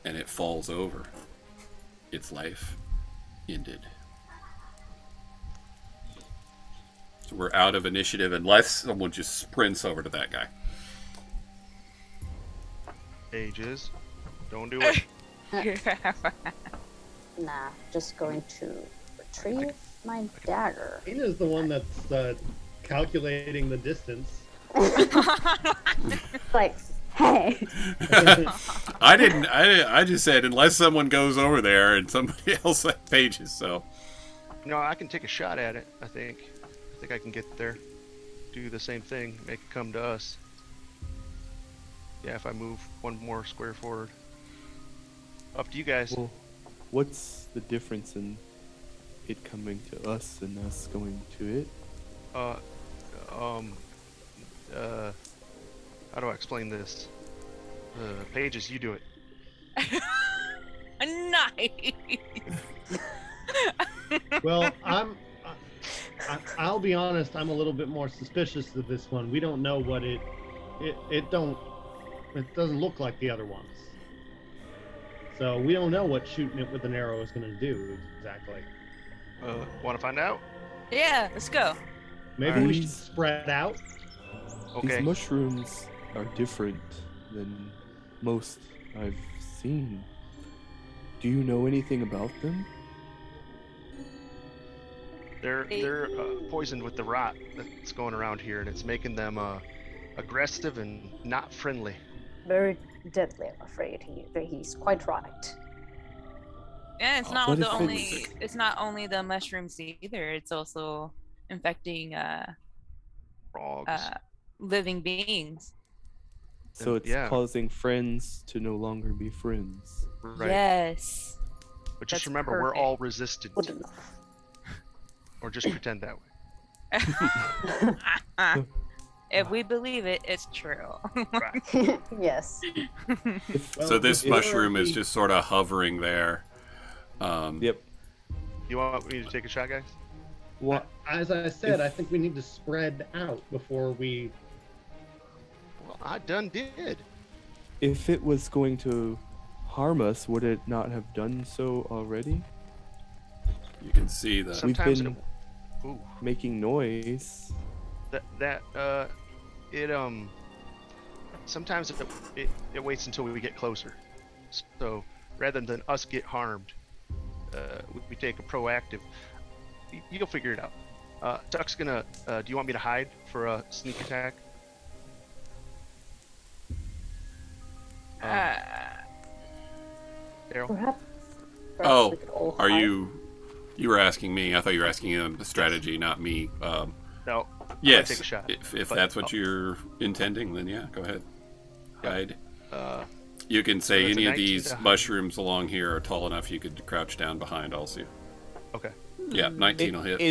and it falls over. Its life ended. So we're out of initiative unless someone just sprints over to that guy. Ages. Don't do it. Nah, just going to retrieve my dagger. Ina's the one that's calculating the distance. Like, hey. I just said unless someone goes over there and somebody else like Pages. So No, I can take a shot at it. I think I can get there. Do the same thing. Make it come to us. Yeah, if I move one more square forward. Up to you guys. Well, what's the difference in it coming to us and us going to it? How do I explain this? Pages, you do it. Nice. Well, I'll be honest. I'm a little bit more suspicious of this one. We don't know what it doesn't look like the other ones. So we don't know what shooting it with an arrow is going to do exactly. Want to find out? Yeah, let's go. Maybe we should spread out. Okay. These mushrooms are different than most I've seen. Do you know anything about them? They're poisoned with the rot that's going around here, and it's making them aggressive and not friendly. Very deadly, I'm afraid. He's quite right. Yeah, it's Oh, not what the if only. it's- It's not only the mushrooms either. It's also infecting Frogs. living beings. So it's yeah. causing friends to no longer be friends. Right. Yes. But just that's remember, we're perfect. all resistant. Good enough. Or just pretend that way. If we believe it, it's true. Right. Yes. so this if- mushroom is just sort of hovering there. Yep. You want me to take a shot, guys? What? As I said, I think we need to spread out before we. Well, I done did. If it was going to harm us, would it not have done so already? You can see the Sometimes been- ooh, Making noise. sometimes it waits until we get closer. So rather than us get harmed, we take a proactive. You'll figure it out. Tuck's gonna. Do you want me to hide for a sneak attack? Daryl? Perhaps Oh, we could all are hide. you were asking me? I thought you were asking him the strategy, not me. No. Yes, take a shot. if But- that's what you're intending, then yeah, go ahead. Hide. Uh, You can say So it's a any of 19 these to hide. mushrooms along here are tall enough you could crouch down behind also. okay. Yeah, 19 will hit.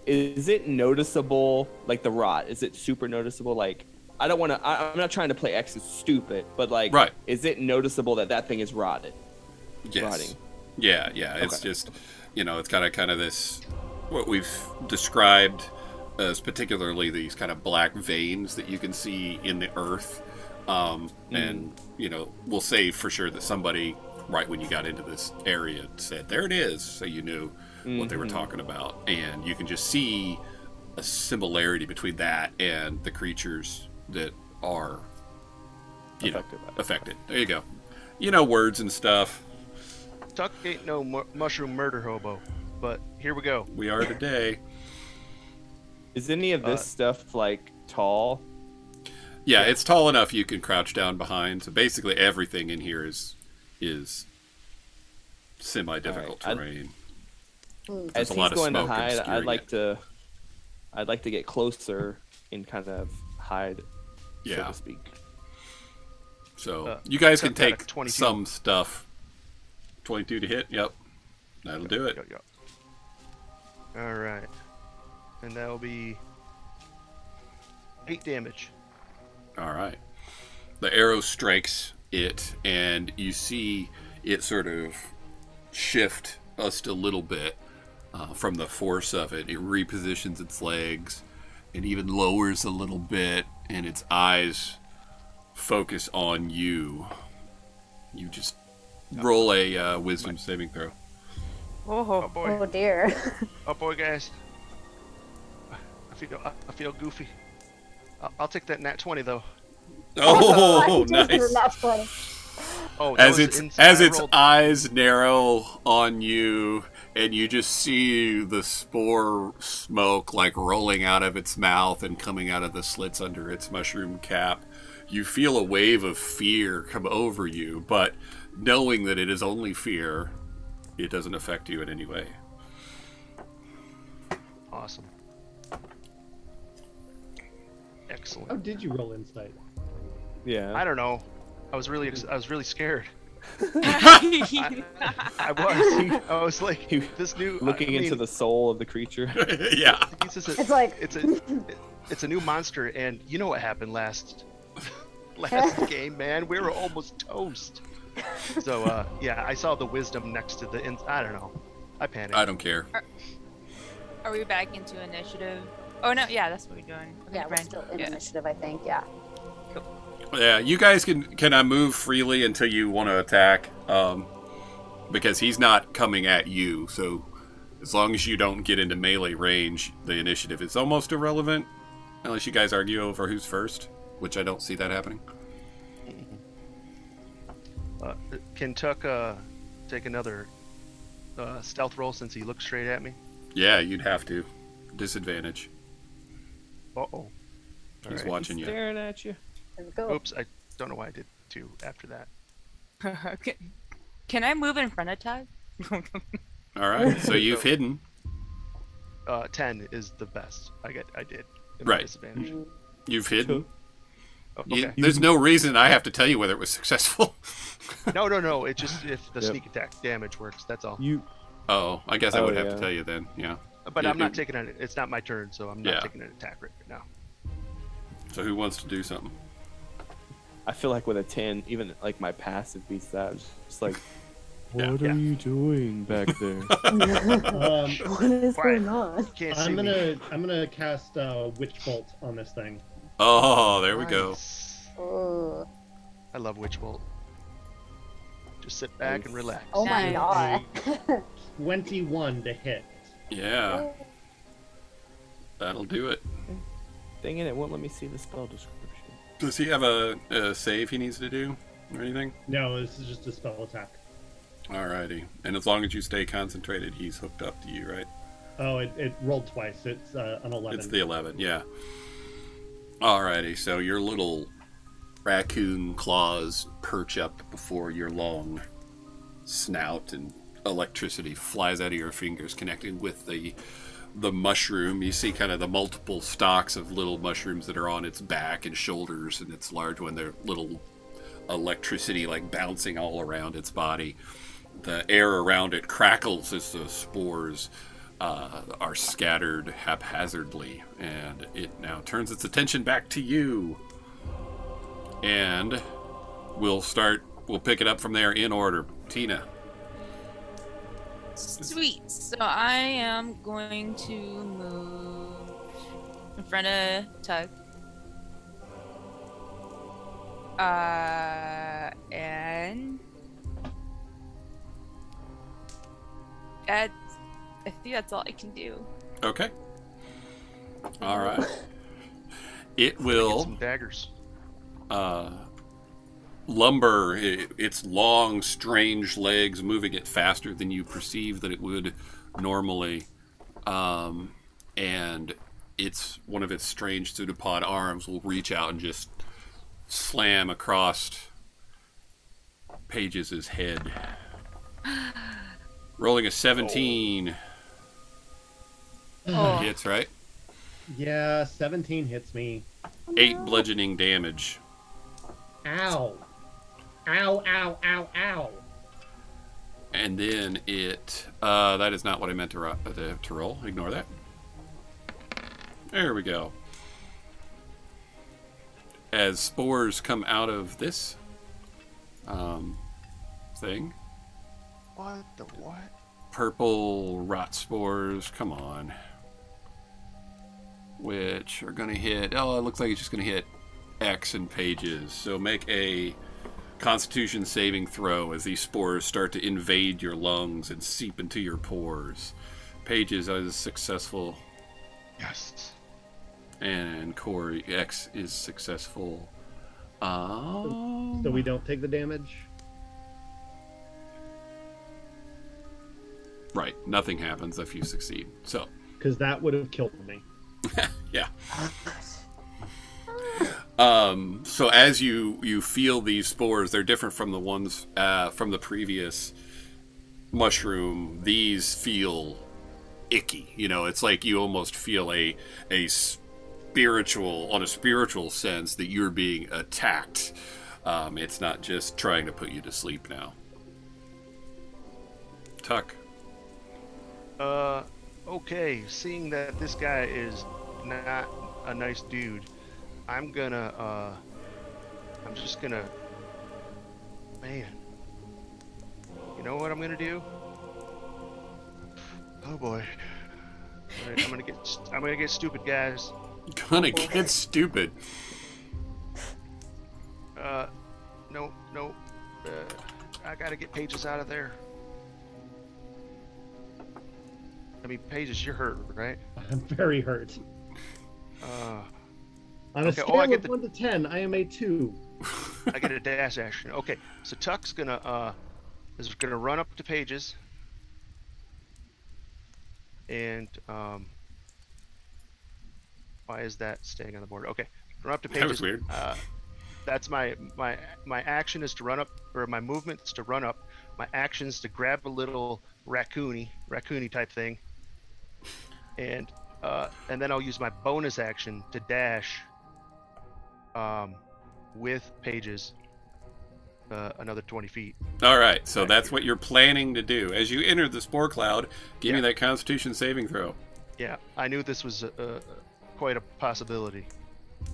Is it noticeable, like the rot? Is it super noticeable? Like, I don't want to. I'm not trying to play X is stupid, but like, Right. is it noticeable that thing is rotted? Yes. Rotting. Yeah, yeah. It's Okay. just, it's got a kind of this, what we've described as particularly these kind of black veins that you can see in the earth. And, we'll say for sure that somebody, right when you got into this area, said, there it is. So you knew what they were talking about. And you can just see a similarity between that and the creatures that are, Affected by it. affected. There you go. Words and stuff. Tuck ain't no mushroom murder hobo, but here we go. We are today. Is any of this stuff like tall? Yeah, it's tall enough you can crouch down behind. So basically everything in here is semi-difficult All right, terrain. As There's a he's lot of going to smoke hide, obscuring I'd like to get closer and kind of hide, so Yeah. to speak. So you guys can Tuck got a take 22. some stuff. 22 to hit. Yep, that'll do it. Yo. All right, and that'll be 8 damage. All right. The arrow strikes it, and you see it sort of shift just a little bit from the force of it. It repositions its legs and even lowers a little bit, and its eyes focus on you. You just roll a wisdom saving throw. Oh boy. Oh dear. Oh boy, guys. I feel goofy. I'll take that nat 20 though. Oh, Just nice. not funny. Oh, that As was its inside. as I its rolled- eyes narrow on you, and you just see the spore smoke like rolling out of its mouth and coming out of the slits under its mushroom cap. You feel a wave of fear come over you, but knowing that it is only fear, it doesn't affect you in any way. Awesome. Excellent. How did you roll insight? Yeah. I don't know. I was really scared. I I was like, this new Looking I mean, into the soul of the creature. Yeah. It's like it's a new monster, and you know what happened last game, man. We were almost toast. So yeah, I saw the wisdom next to the. I don't know. I panicked. I don't care. Are we back into initiative? Oh no, yeah, that's what we're doing. Okay, yeah, we're fine. still in Yeah. initiative, I think. Yeah. Yeah, you guys can move freely until you want to attack, because he's not coming at you. So as long as you don't get into melee range, the initiative is almost irrelevant, unless you guys argue over who's first, which I don't see that happening. Can Tuck take another stealth roll since he looked straight at me? Yeah, you'd have to. Disadvantage. Uh-oh. He's Alright. watching you. Staring at you. There we go. Oops, I don't know why I did 2 after that. Can I move in front of Todd? All right, so you've hidden. 10 is the best. I did. In Right. Disadvantage. You've hidden. Oh, okay. There's no reason I have to tell you whether it was successful. No. It's just if the Yep. sneak attack damage works. That's all. You. Oh, I guess I would have to yeah. tell you then. Yeah. But You- I'm not you- taking it. It's not my turn, so I'm not Yeah. taking an attack right now. So who wants to do something? I feel like with a 10, even like my passive beats that. It's like, Yeah. what Yeah. are you doing back there? What is Quiet. going on? Can't see I'm me. gonna cast Witch Bolt on this thing. Oh, there we go. Nice. Oh, I love Witch Bolt. Just sit back and Nice. relax. oh my god. 21 to hit. Yeah, that'll do it. Dang it won't let me see the spell description. Does he have a save he needs to do or anything? No, this is just a spell attack. Alrighty. And as long as you stay concentrated, he's hooked up to you, right? Oh, it rolled twice. It's an 11. It's the 11, yeah. Alrighty, so your little raccoon claws perch up before your long snout, and electricity flies out of your fingers, connecting with the mushroom. You see kind of the multiple stalks of little mushrooms that are on its back and shoulders, and its large one. They're little electricity like bouncing all around its body. The air around it crackles as the spores are scattered haphazardly, and it now turns its attention back to you. And we'll pick it up from there in order. Tina. Sweet. So I am going to move in front of Tug. And I think that's all I can do. Okay. All right. It Get will some daggers. lumber its long, strange legs, moving it faster than you perceive that it would normally. And one of its strange pseudopod arms will reach out and just slam across Paige's head. Rolling a 17. Oh. Hits, right? Yeah, 17 hits me. 8 bludgeoning damage. Ow. Ow, ow, ow, ow. And then it... that is not what I meant to roll. Ignore that. There we go. As spores come out of this thing. What the what? Purple rot spores. Come on. Which are going to hit... Oh, it looks like it's just going to hit X and Pages. So make a Constitution saving throw as these spores start to invade your lungs and seep into your pores. Pages is successful. Yes. And Corey X is successful. So we don't take the damage? Right. Nothing happens if you succeed. So. Because that would have killed me. Yeah. So as you feel these spores, they're different from the ones from the previous mushroom. These feel icky. You know, it's like you almost feel a spiritual, on a spiritual sense, that you're being attacked. It's not just trying to put you to sleep now. Tuck. Okay, seeing that this guy is not a nice dude, I'm just gonna, man, you know what I'm gonna do? Oh boy. I'm gonna get stupid, guys. Gonna get stupid. No, I gotta get Pages out of there. I mean, Pages, you're hurt, right? I'm very hurt. On a okay, scale of 1 to 10, I am a 2. I get a dash action. Okay, so Tuck's gonna run up to Pages, and why is that staying on the board? Okay, run up to Pages. That was weird. That's my action is to run up, or my movement is to run up. My action is to grab a little raccoony type thing, and then I'll use my bonus action to dash with Pages another 20 feet. All right, so that's what you're planning to do. As you enter the spore cloud, give me that Constitution saving throw. Yeah, I knew this was quite a possibility.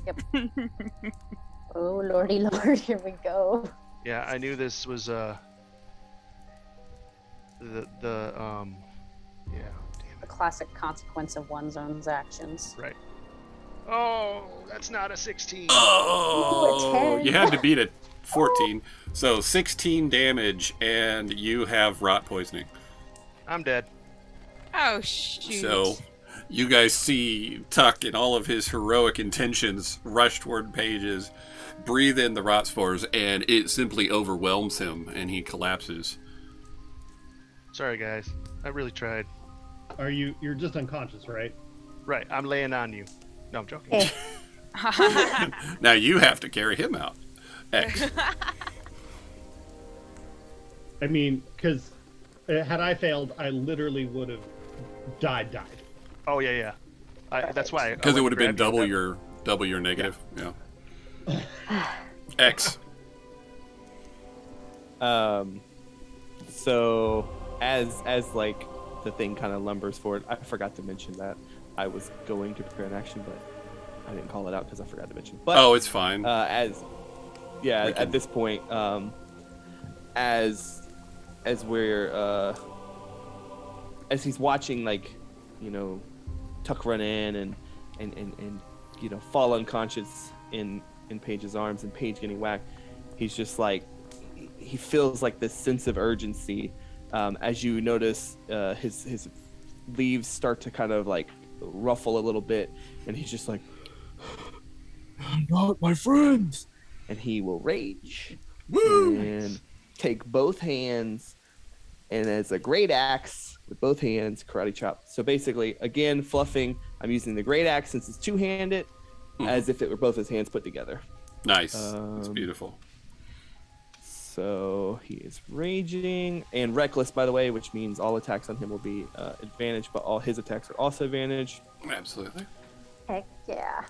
Yep. Oh, lordy lord, here we go. Yeah, I knew this was the yeah, damn The classic consequence of one's own actions. it. Right. Oh, that's not a 16. Oh, Ooh, a 10. you had to beat a 14. So 16 damage, and you have rot poisoning. I'm dead. Oh, shoot. So you guys see Tuck in all of his heroic intentions rush toward Pages, breathe in the rot spores, and it simply overwhelms him, and he collapses. Sorry, guys. I really tried. You're just unconscious, right? Right, I'm laying on you. No, I'm joking. Now you have to carry him out. X. I mean, because had I failed, I literally would have died. Oh yeah. That's why. Because it would have been double your negative. Yeah. X. So as like the thing kind of lumbers forward, I forgot to mention that I was going to prepare an action, but I didn't call it out because I forgot to mention. But oh, it's fine. At this point, as we're as he's watching, like, you know, Tuck run in and you know, fall unconscious in Page's arms, and Page getting whacked, he's just like, he feels like this sense of urgency as you notice his leaves start to kind of like ruffle a little bit, and he's just like, not my friends, and he will rage. Woo! And take both hands, and as a great axe with both hands, karate chop. So basically, again, fluffing, I'm using the great axe since it's two-handed, as if it were both his hands put together. Nice. That's beautiful. So he is raging and reckless, by the way, which means all attacks on him will be advantage, but all his attacks are also advantage. Absolutely. Heck yeah.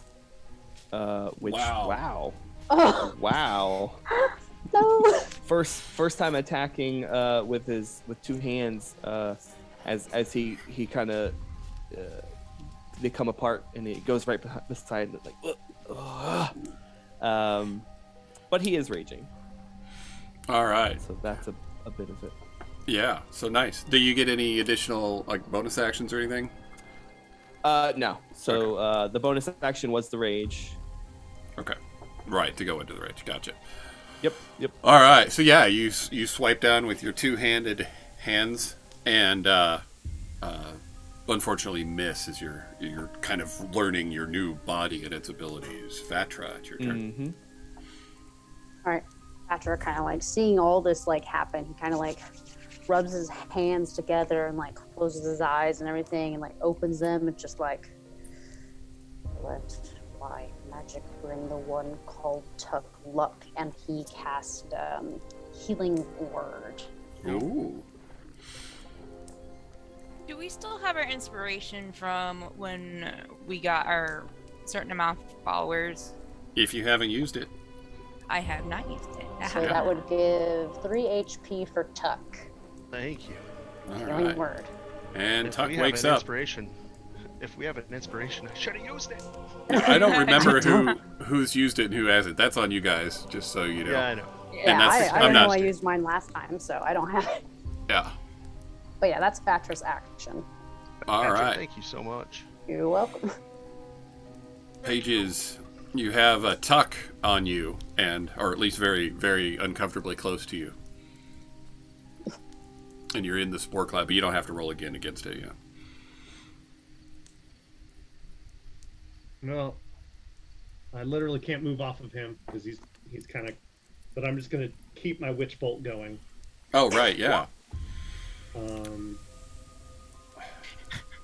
Wow. Oh. Wow. No. First time attacking with two hands, as he kind of they come apart, and he goes right beside like, but he is raging. All right. So that's a bit of it. Yeah. So nice. Do you get any additional like bonus actions or anything? No. So the bonus action was the rage. Okay. Right, to go into the range. Gotcha. Yep. All right, so yeah, you swipe down with your two-handed hands, and unfortunately miss as you're kind of learning your new body and its abilities. Vatra, it's your turn. Mm-hmm. All right. After kind of like seeing all this like happen, he kind of like rubs his hands together and like closes his eyes and everything and like opens them and just like, let my magic bring the one called Tuck luck, and he cast healing word. Ooh. Do we still have our inspiration from when we got our certain amount of followers? If you haven't used it. I have not used it. So that would give 3 HP for Tuck. Thank you. All Healing right. word. And If Tuck we have wakes an up. Inspiration, if we have an inspiration, I should have used it. I don't remember who's used it and who hasn't. That's on you guys, just so you know. Yeah, I know. Yeah, that's- I I'm don't know. not- I used mine last time, so I don't have it. Yeah. But yeah, that's Vatra's action. All Patrick, right. Thank you so much. You're welcome. Pages, you have a Tuck on you, or at least very, very uncomfortably close to you. And you're in the spore cloud, but you don't have to roll again against it yet. No, I literally can't move off of him because he's kind of. But I'm just gonna keep my witch bolt going. Oh, right, yeah.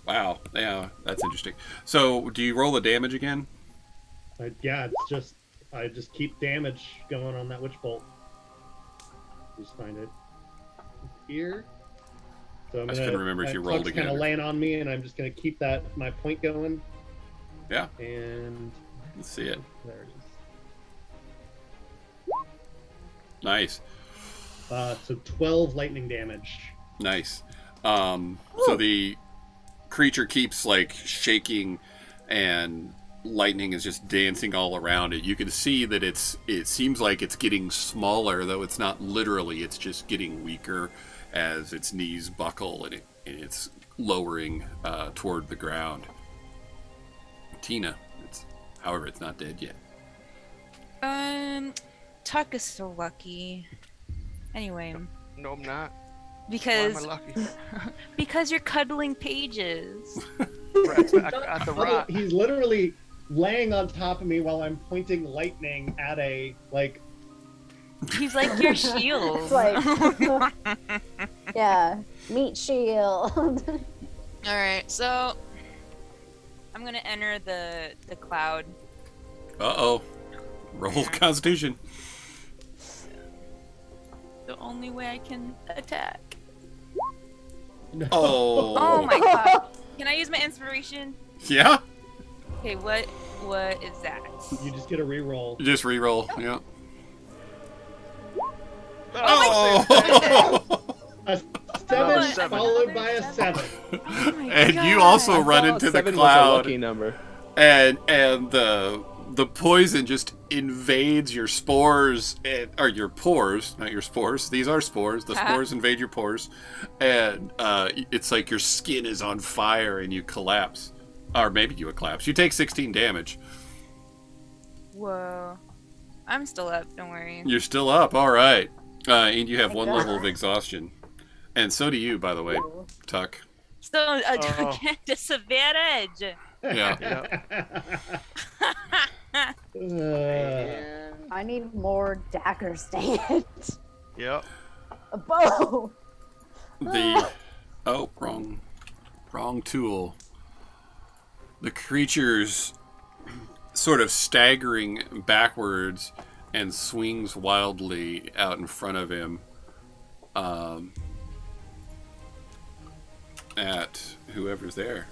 Wow, yeah, that's interesting. So, do you roll the damage again? Yeah, it's just I just keep damage going on that witch bolt. Just find it here. So I just couldn't remember if you rolled again Kind of or- laying on me, and I'm just gonna keep my point going. Yeah, And let's see it. there it is. Nice, So 12 lightning damage. nice. So the creature keeps like shaking, and lightning is just dancing all around it. You can see that it seems like it's getting smaller, though it's not literally. It's just getting weaker as its knees buckle and it's lowering toward the ground. Tina, however, it's not dead yet. Tuck is so lucky. Anyway, No, I'm not. because Why am I lucky? because you're cuddling Pages. Right, at the rock. He's literally laying on top of me while I'm pointing lightning at a like. He's like your shield. It's like, yeah, meat shield. All right, so I'm gonna enter the cloud. Uh-oh. Roll Constitution. The only way I can attack. No. Oh my god! Can I use my inspiration? Yeah? Okay, what is that? You just get a reroll. Just re-roll, yeah. Oh, A 7 7. followed by a 7. Oh my And god. you also I run thought into the 7 was a cloud, lucky number. and the poison just invades your spores, or your pores, not your spores. These are spores. The spores invade your pores, and it's like your skin is on fire and you collapse, or maybe you would collapse. You take 16 damage. Whoa. I'm still up, don't worry. You're still up. All right, and you have Thank 1 God. level of exhaustion, and so do you, by the way, Tuck. So Oh. disadvantage. Yeah. I need more dagger stand. Yep. A bow. Wrong tool. The creature's sort of staggering backwards and swings wildly out in front of him at whoever's there.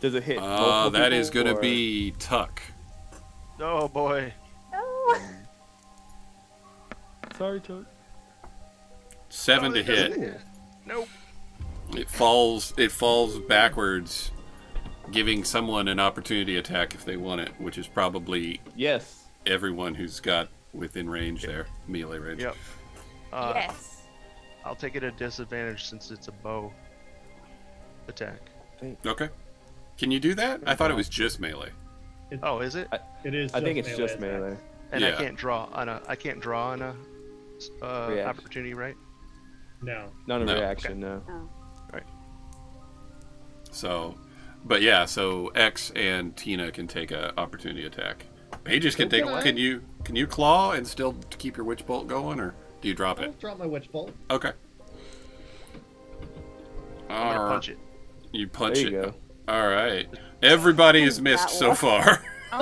Does it hit? multiple That is people, going to or- be Tuck. Oh boy. Oh. Sorry, Toad. 7 to it doesn't hit. Nope. It falls backwards, giving someone an opportunity attack if they want it, which is probably Yes. everyone who's got within range there, melee range. Yep. Yes. I'll take it at disadvantage since it's a bow attack. Okay. Can you do that? I thought it was just melee. Oh, is it? It is. I think it's just attack. melee. And I Yeah. can't draw on a opportunity, right? No. Not a No. reaction, no. Oh. So, but yeah, so X and Tina can take a opportunity attack. Pages can take one. Okay. Can you claw and still keep your witch bolt going, or do you drop I'll it? drop my witch bolt. Okay. I'm gonna punch it. You punch There you it. go. All right. Everybody has missed That so one. far. Oh,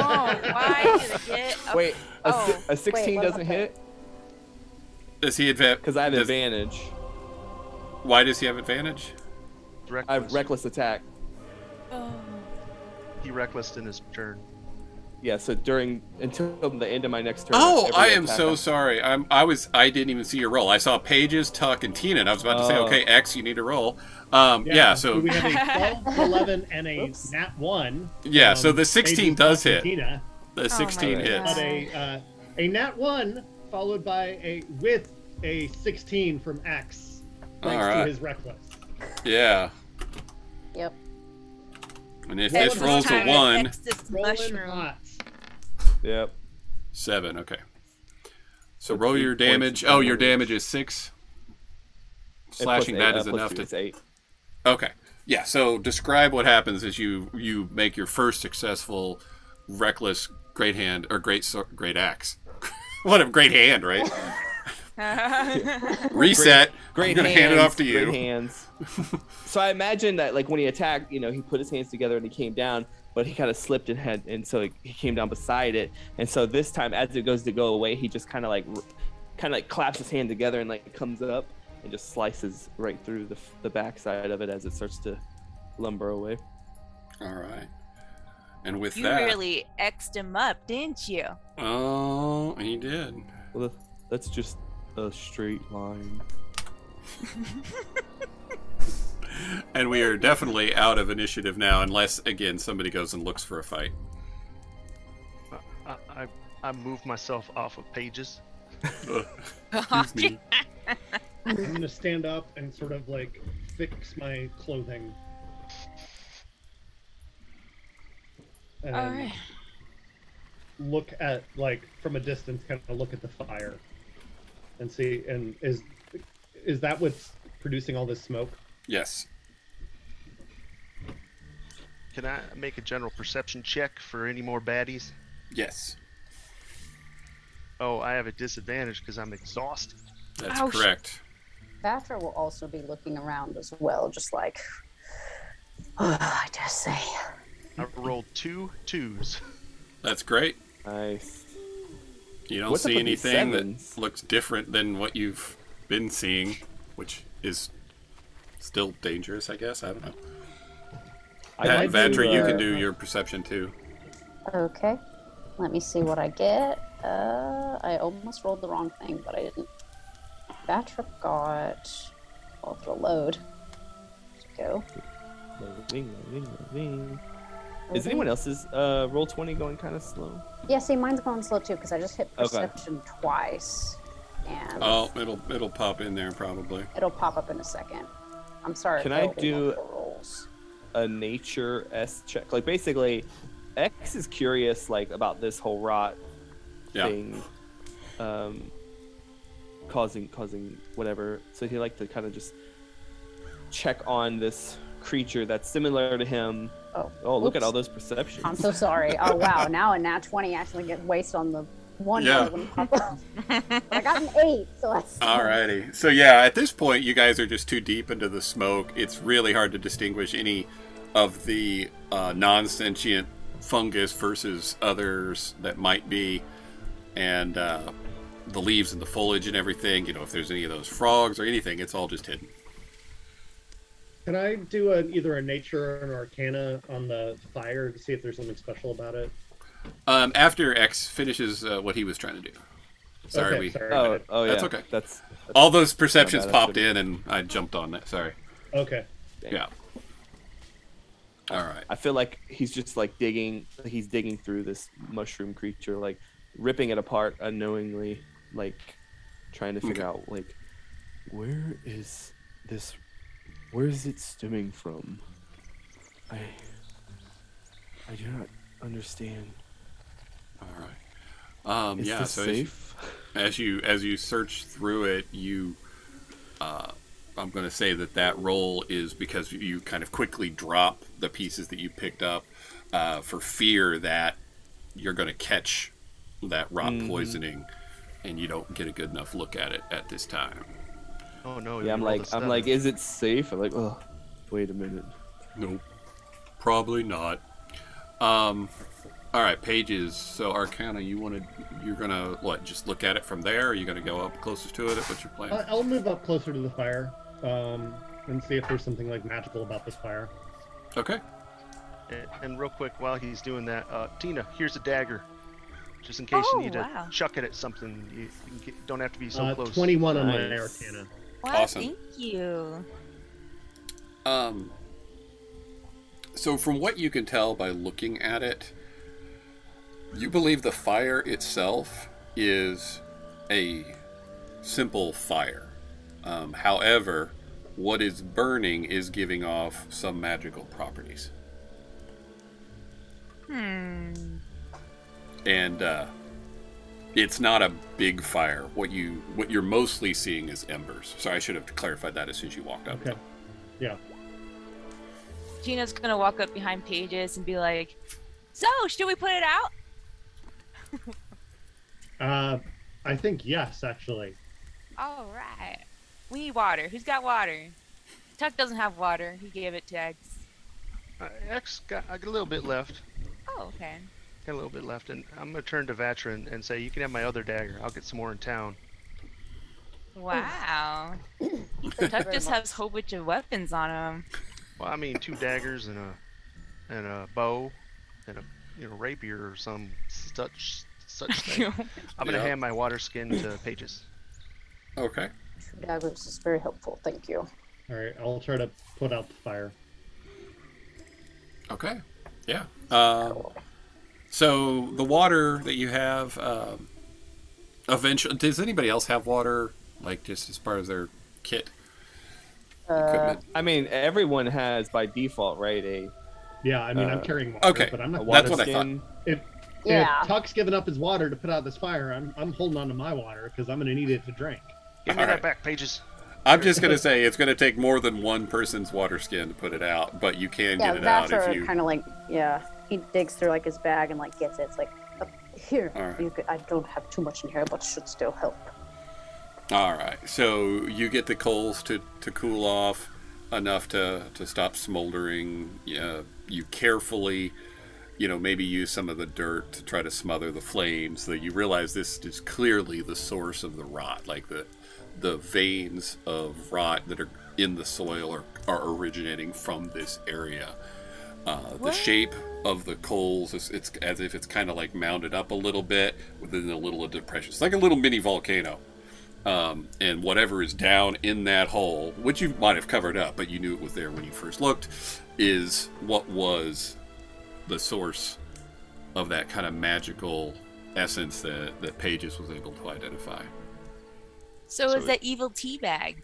why did it get? Wait, Oh. a 16 what doesn't about hit? Does he advance? Because I have advantage. Why does he have advantage? I have reckless attack. Oh. He reckless in his turn. Yeah, so until the end of my next turn. Oh, every I am attack so sorry. I didn't even see your roll. I saw Pages, Tuck, and Tina, and I was about to say, Oh. okay, X, you need to roll. Yeah, so we have a 12, 11, and a Oops. nat 1. yeah, so the 16 Pages, does Tuck, and hit. Tina, The 16 my hits. God. but a nat 1 followed by a 16 from X, thanks All right. to his reckless. Yeah. Yep. And if Rolling this rolls a Time 1, next this Rolling mushroom. hot. Yep. 7, okay. So That's roll 8 your points damage. of Oh, your damage. damage is 6. And Slashing plus that eight, is plus enough two, to... it's 8. Okay. Yeah, so describe what happens as you make your first successful reckless great hand, or great axe. What a great hand, right? Reset. Great I'm gonna hands, hand it off to you. Great hands. So I imagine that, like, when he attacked, he put his hands together and he came down, but he kind of slipped and so he came down beside it. And so this time, as it goes to go away, he just kind of like claps his hand together and like comes up and just slices right through the backside of it as it starts to lumber away. All right. And with You that, really X'd him up, didn't you? oh, he did. Well, that's just a straight line. And we are definitely out of now, unless again somebody goes and looks for a fight. I moved myself off of Pages. Excuse me. I'm gonna stand up and sort of like fix my clothing. And All right. look at, like, from a distance, kind of look at the fire and see, and is that what's producing all this smoke? Yes. Can I make a general perception check for any more baddies? Yes. Oh, I have a disadvantage because I'm exhausted. That's Ouch. correct. Batra will also be looking around as well, just like, I dare say. I rolled 2 2s. That's great. Nice. You don't What's up see with these anything that sevens? looks different than what you've been seeing, which is still dangerous, I guess. I don't know. I'd like to, Vatra, you can do your perception too. Okay. Let me see what I get. I almost rolled the wrong thing, but I didn't. Batra got... Well, for a load. Let's go. Is anyone else's roll 20 going kind of slow? Yeah, see, mine's going slow too, because I just hit Okay. perception twice. And Oh, it'll pop in there probably. it'll pop up in a second. I'm sorry. Can if I will be do- multiple rolls. A nature S check. Like, basically, X is curious, like, about this whole rot Yeah. thing, causing whatever. So he like to kind of just check on this creature that's similar to him. Oh, look at oops. all those perceptions. I'm so sorry. Oh wow! Now a nat 20 actually get wasted on the one. Yeah. That wouldn't pop up. But I got an 8, so that's. Alrighty. So yeah, at this point, you guys are just too deep into the smoke. It's really hard to distinguish any of the non-sentient fungus versus others that might be, and the leaves and the foliage and everything. You know, if there's any of those frogs or anything, it's all just hidden. Can I do either a nature or an arcana on the fire to see if there's something special about it? After X finishes what he was trying to do. Sorry, Okay, we. sorry. Oh yeah. That's okay. That's All those perceptions My bad, I popped in, and I jumped on that. Sorry. Okay. Yeah. All right. I feel like he's just like digging. He's digging through this mushroom creature, like ripping it apart unknowingly, like trying to figure out like where is this? Where is it stemming from? I do not understand. All right. Is Yeah. this So safe? as you search through it, I'm going to say that roll is because you kind of quickly drop the pieces that you picked up for fear that you're going to catch that rot poisoning, and you don't get a good enough look at it at this time. Oh no! Yeah, I'm like, is it safe? I'm like, oh, wait a minute. Nope. Probably not. All right, Pages. So Arcana, you're gonna what? Just look at it from there? Or are you gonna go up closest to it? What's your plan? I'll move up closer to the fire, and see if there's something like magical about this fire. Okay. And real quick, while he's doing that, Tina, here's a dagger. Just in case you need wow. to chuck it at something, you don't have to be so close. 21 on my Nice. Arcana. Wow, Awesome. thank you. So from what you can tell by looking at it, you believe the fire itself is a simple fire. However, what is burning is giving off some magical properties. And it's not a big fire. What you're mostly seeing is embers. Sorry, I should have clarified that as soon as you walked up. Okay. Yeah. Gina's gonna walk up behind Pages and be like, "So, should we put it out?" I think yes, actually. All right. We need water. Who's got water? Tuck doesn't have water. He gave it to X. X I got a little bit left. Oh, okay. Got a little bit left, and I'm gonna turn to Vatra and say, "You can have my other dagger. I'll get some more in town." Wow. Tuck just has a whole bunch of weapons on him. Well, I mean, 2 daggers and a bow and a rapier or some such thing. I'm gonna hand my water skin to Pages. Okay. 2 daggers is very helpful. Thank you. All right, I'll try to put out the fire. Okay. Yeah. So the water that you have, eventually, does anybody else have water? Like just as part of their kit? Equipment? I mean, everyone has by default, right? Yeah, I mean, I'm carrying water, okay. but I'm A not. water That's what I thought. skin. If Yeah. Tuck's giving up his water to put out this fire, I'm holding on to my water because I'm going to need it to drink. Give me All that right. back, Pages. I'm just going to say it's going to take more than one person's water skin to put it out, but you can Yeah, get it out if Vatra you... kind of like, yeah, he digs through like his bag and like gets it. It's like, here, All right. you could, I don't have too much in here, but should still help. All right. So you get the coals to cool off enough to stop smoldering. You carefully, maybe use some of the dirt to try to smother the flames. So you realize this is clearly the source of the rot, like the veins of rot that are in the soil are originating from this area. The shape of the coals it's as if it's kind of like mounded up a little bit within a little depression. It's like a little mini volcano. And whatever is down in that hole, which you might have covered up, but you knew it was there when you first looked, is what was the source of that kind of magical essence that Pages was able to identify. So So is that evil tea bag?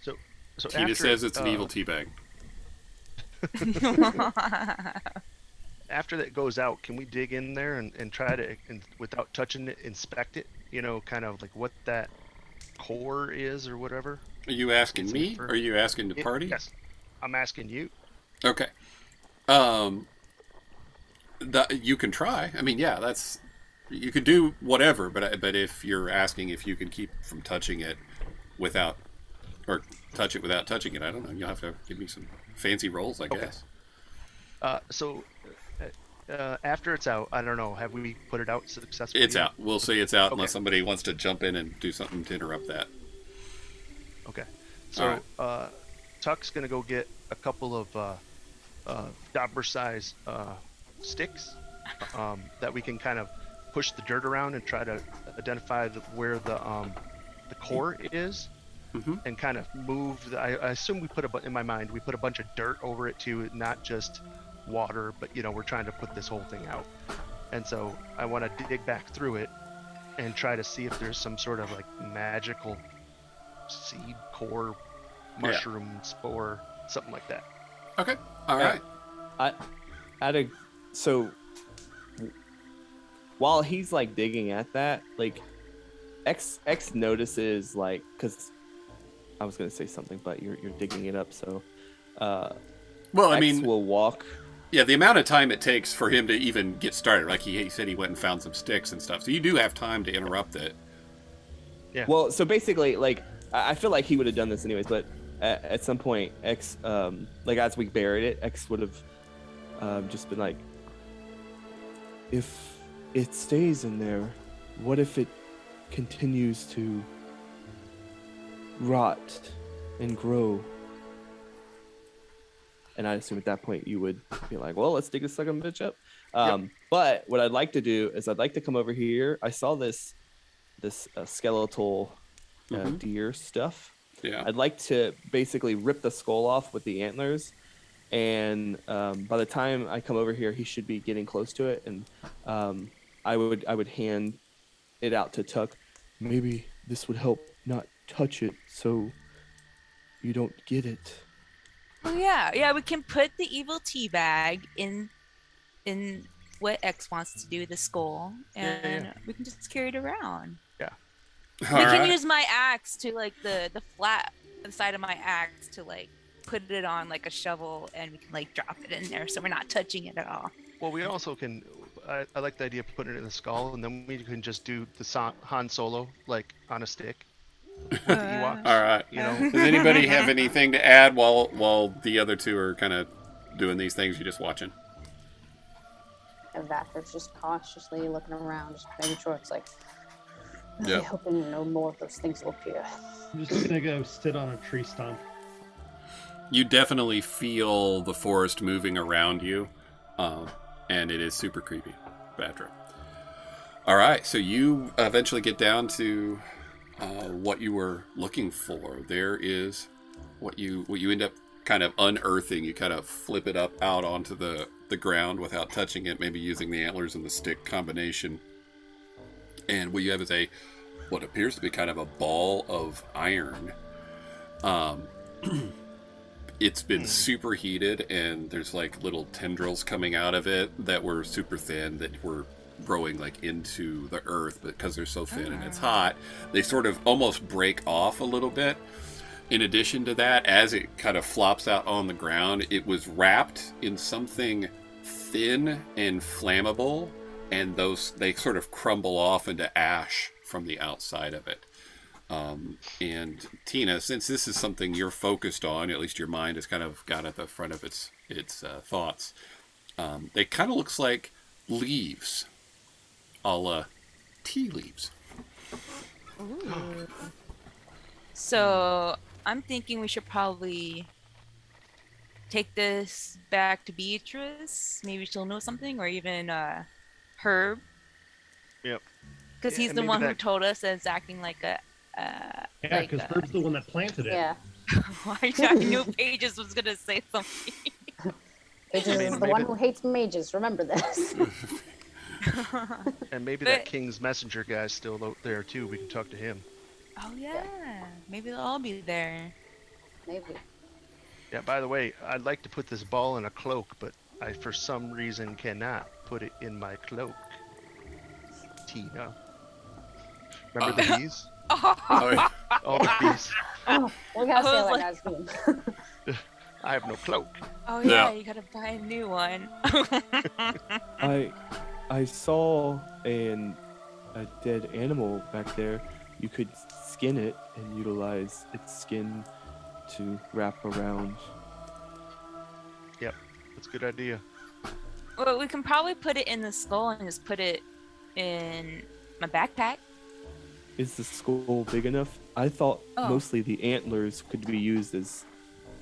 So Tina after says it's an evil tea bag. After that goes out, can we dig in there and try to, without touching it, inspect it? Kind of like what that core is or whatever. Are you asking me, or are you asking the party? Yes, I'm asking you. Okay. You can try. I mean, yeah, you could do whatever, but if you're asking if you can keep from touching it without, or touch it without touching it, I don't know. You'll have to give me some fancy rolls, I guess. So after it's out, I don't know. Have we put it out successfully? It's out. We'll say it's out Okay. unless somebody wants to jump in and do something to interrupt that. Okay. So All Tuck's gonna go get a couple of Dobber size sticks that we can kind of push the dirt around and try to identify where the core is, and kind of move. I assume we put in my mind we put a bunch of dirt over it too, not just water, but we're trying to put this whole thing out. And so I want to dig back through it and try to see if there's some sort of like magical seed core, mushroom spore, something like that. Okay. All right. So while he's like digging at that, like X notices, like, because I was gonna say something, but you're digging it up, so well, I X mean, will walk. Yeah, the amount of time it takes for him to even get started. Like he said, he went and found some sticks and stuff. So you do have time to interrupt it. Yeah. Well, so basically, like, I feel like he would have done this anyways, but at some point, X, like as we buried it, X would have just been like, if it stays in there, what if it continues to rot and grow? And I assume at that point you would be like, well, let's dig this second bitch up. But what I'd like to do is I'd like to come over here. I saw this skeletal deer stuff. Yeah. I'd like to basically rip the skull off with the antlers. And by the time I come over here, he should be getting close to it. And I would hand it out to Tuck. Maybe this would help not touch it so you don't get it. Oh yeah. We can put the evil tea bag in what X wants to do with the skull, and we can just carry it around. Yeah. We can use my axe to like the flat side of my axe to like put it on like a shovel, and we can like drop it in there, so we're not touching it at all. Well, we also can. I like the idea of putting it in the skull, and then we can just do the Han Solo like on a stick. With the Ewoks, All right. You know. Does anybody have anything to add while the other two are kind of doing these things? You're just watching. And Vatra's just cautiously looking around, just making sure it's like, Yeah. I'm hoping no more of those things will appear. I'm just gonna go sit on a tree stump. You definitely feel the forest moving around you, and it is super creepy, Batra. All right, so you eventually get down to what you were looking for. There is what you end up kind of unearthing. You kind of flip it up out onto the ground without touching it, maybe using the antlers and the stick combination. And what you have is what appears to be kind of a ball of iron. It's been superheated, and there's like little tendrils coming out of it that were super thin, that were growing like into the earth, but because they're so thin and it's hot, they sort of almost break off a little bit. In addition to that, as it kind of flops out on the ground, it was wrapped in something thin and flammable, and they sort of crumble off into ash from the outside of it. And Tina, since this is something you're focused on, at least your mind has kind of got at the front of its thoughts, it kind of looks like leaves, a la tea leaves. Ooh. So I'm thinking we should probably take this back to Beatrice. Maybe she'll know something, or even Herb. Yep. Because he's the one who told us that it's acting like a. Yeah, because Herb's the one that planted it. Yeah. I knew Pages was gonna say something. Pages is the one who hates mages. Remember this. And maybe that King's Messenger guy's still there too. We can talk to him. Oh yeah. Maybe they'll all be there. Maybe. Yeah, by the way, I'd like to put this ball in a cloak, but I for some reason cannot put it in my cloak. Tina. Remember the bees? Oh, yeah. All the bees. Oh, we gotta see I how was that guy's doing. I have no cloak. Oh yeah, Yeah. you gotta buy a new one. I saw a dead animal back there. You could skin it and utilize its skin to wrap around. Yep, that's a good idea. Well, we can probably put it in the skull and just put it in my backpack. Is the skull big enough? I thought mostly the antlers could be used as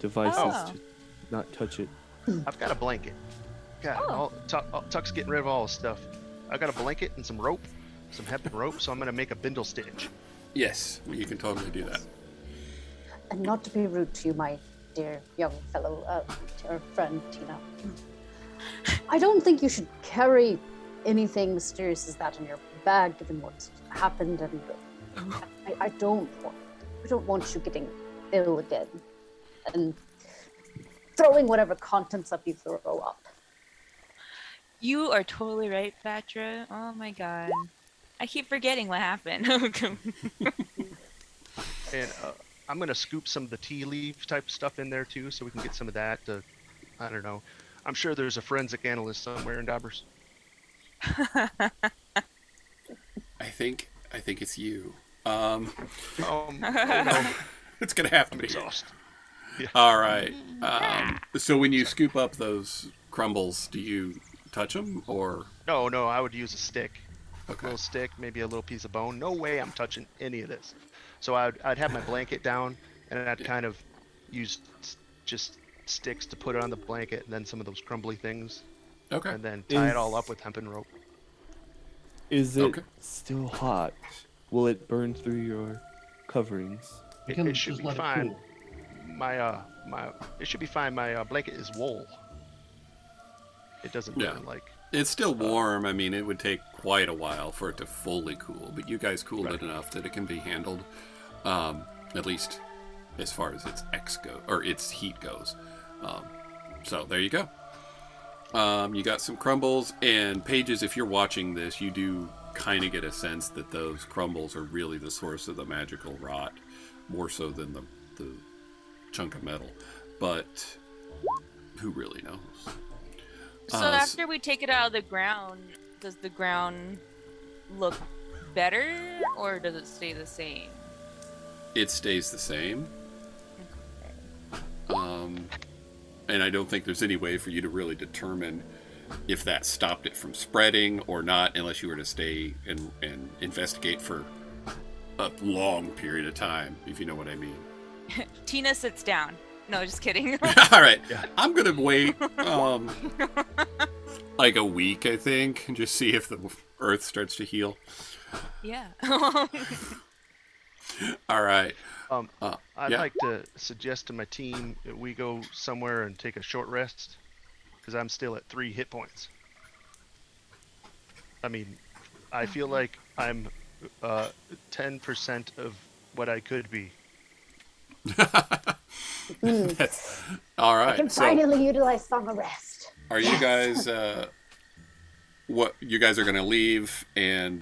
devices to not touch it. I've got a blanket. God, Tuck's getting rid of all his stuff. I've got a blanket and some rope, some hemp rope, so I'm gonna make a bindle stitch. Yes, you can totally do that. And not to be rude to you, my dear young fellow, or friend, Tina. I don't think you should carry anything mysterious as that in your bag, given what's happened, and I don't want you getting ill again. And throwing whatever contents up you throw up. You are totally right, Batra. Oh my god. I keep forgetting what happened. And I'm gonna scoop some of the tea leaf type stuff in there too, so we can get some of that. I don't know. I'm sure there's a forensic analyst somewhere in Dobbers. I think it's you. Oh no, It's gonna have to I'm be. exhausted. Yeah. All right. So when you scoop up those crumbles, do you touch them or? No, I would use a stick. Okay. A little stick, maybe a little piece of bone. No way I'm touching any of this. So I'd have my blanket down, and I'd kind of use just sticks to put it on the blanket, and then some of those crumbly things, Okay. and then tie it all up with hempen rope. Is it Okay. still hot? Will it burn through your coverings? We can It should just be let it fine. cool. It should be fine. My blanket is wool. It doesn't Yeah. burn like. It's still warm. I mean, it would take quite a while for it to fully cool, but you guys cooled it enough that it can be handled, at least as far as its heat goes. So there you go. You got some crumbles, and Pages, if you're watching this, you do kind of get a sense that those crumbles are really the source of the magical rot, more so than the chunk of metal. But who really knows? So after we take it out of the ground, does the ground look better or does it stay the same? It stays the same. And I don't think there's any way for you to really determine if that stopped it from spreading or not, unless you were to stay and investigate for a long period of time, if you know what I mean. Tina sits down. No, just kidding. All right. Yeah. I'm going to wait like a week, I think, and just see if the earth starts to heal. Yeah. All right. I'd yeah. like to suggest to my team that we go somewhere and take a short rest, because I'm still at 3 hit points. I mean, I feel like I'm 10% of what I could be. That's, all right. I can finally utilize Song of Rest. Are you guys what you guys are going to leave and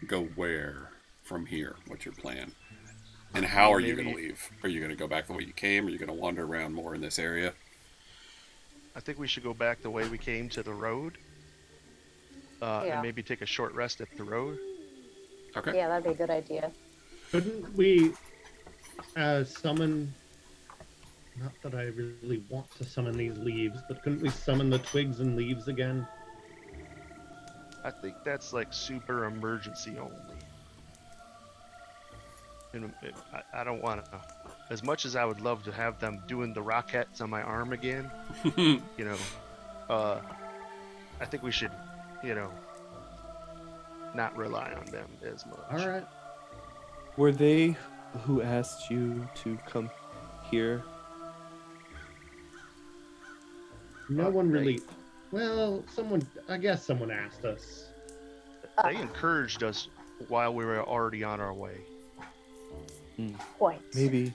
go where from here? What's your plan? And how are you going to leave? Are you going to go back the way you came? Are you going to wander around more in this area? I think we should go back the way we came to the road, and maybe take a short rest at the road. Okay. Yeah, that'd be a good idea. Couldn't we summon... Not that I really want to summon these leaves, but couldn't we summon the twigs and leaves again? I think that's like super emergency only. And I don't want to, as much as I would love to have them doing the rockets on my arm again, you know, I think we should, you know, not rely on them as much. All right. Were they who asked you to come here? No one really... Well, I guess someone asked us. They encouraged us while we were already on our way. Point. Maybe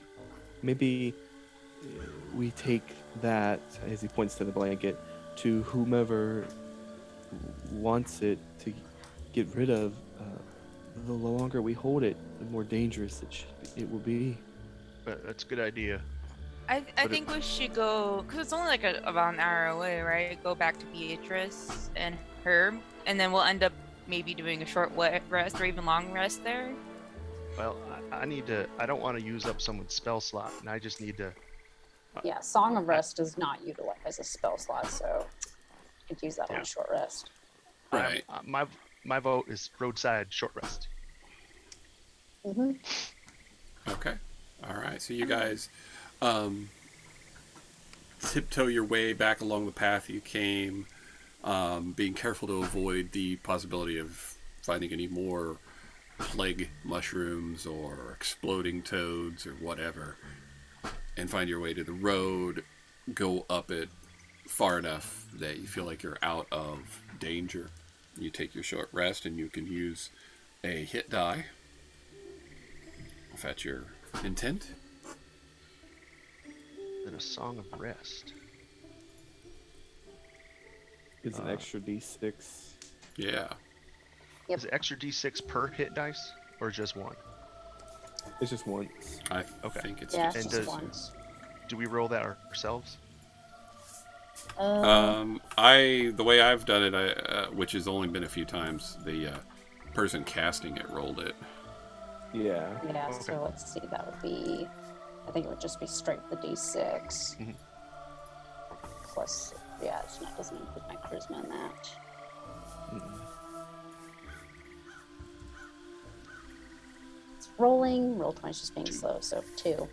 we take that, as he points to the blanket, to whomever wants it to get rid of. The longer we hold it, the more dangerous it will be. That's a good idea. I think we should go, because it's only like about an hour away, right? Go back to Beatrice and Herb, and then we'll end up maybe doing a short rest or even long rest there. Well, I don't want to use up someone's spell slot, and I just need to... Yeah, Song of Rest does not utilize a spell slot, so you could use that on a short rest. Right. My vote is roadside short rest. Mm-hmm. Okay. All right. So you guys tiptoe your way back along the path you came, being careful to avoid the possibility of finding any more plague mushrooms or exploding toads or whatever, and find your way to the road, go up it far enough that you feel like you're out of danger. You take your short rest, and you can use a hit die if that's your intent. than a song of rest. It's an extra D6. Yeah. Yep. Is it extra D6 per hit dice, or just one? It's just once. I Okay. think it's Yeah, just. it's And just does- once. Do we roll that ourselves? The way I've done it, which has only been a few times, the person casting it rolled it. Yeah. Yeah, Okay. so let's see, that would be, I think it would just be straight the D6. Mhm. Plus, yeah, it's not, doesn't include my charisma in that. It's rolling, roll 20 is just being slow, so 2.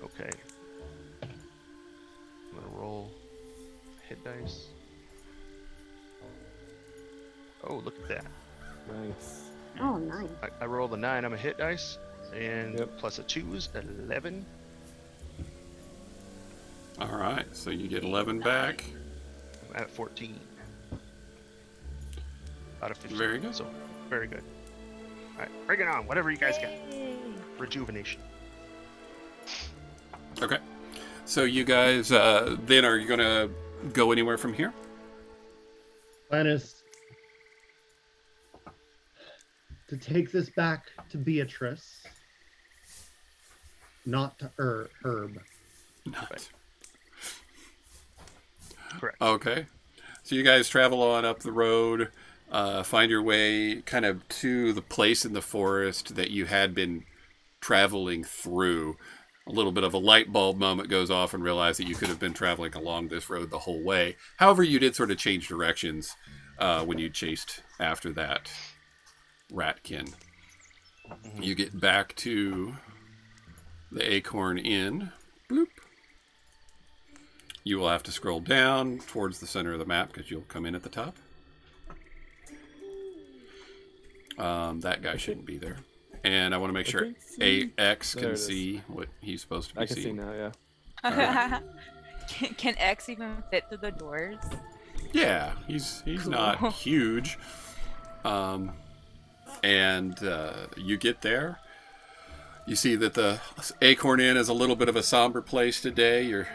Okay. I'm gonna roll hit dice. Oh, look at that. Nice. Oh, 9. I rolled a 9 on my hit dice, and Yep. plus a 2 is 11. All right, so you get 11 back. I'm at 14. Out of 15. Very good. So, very good. Alright, bring it on. Whatever you guys got. Rejuvenation. Okay. So you guys, then are you going to go anywhere from here? Plan is to take this back to Beatrice, not to Herb. Not. Correct. Okay. So you guys travel on up the road, find your way kind of to the place in the forest that you had been traveling through. A little bit of a light bulb moment goes off and realize that you could have been traveling along this road the whole way. However, you did sort of change directions when you chased after that ratkin. You get back to the Acorn Inn. Bloop. You will have to scroll down towards the center of the map because you'll come in at the top. That guy shouldn't be there. And I want to make sure AX There can it is. see what he's supposed to be I can see seeing. now, yeah. Can X even fit through the doors? Yeah, he's not huge. And you get there. You see that the Acorn Inn is a little bit of a somber place today. You're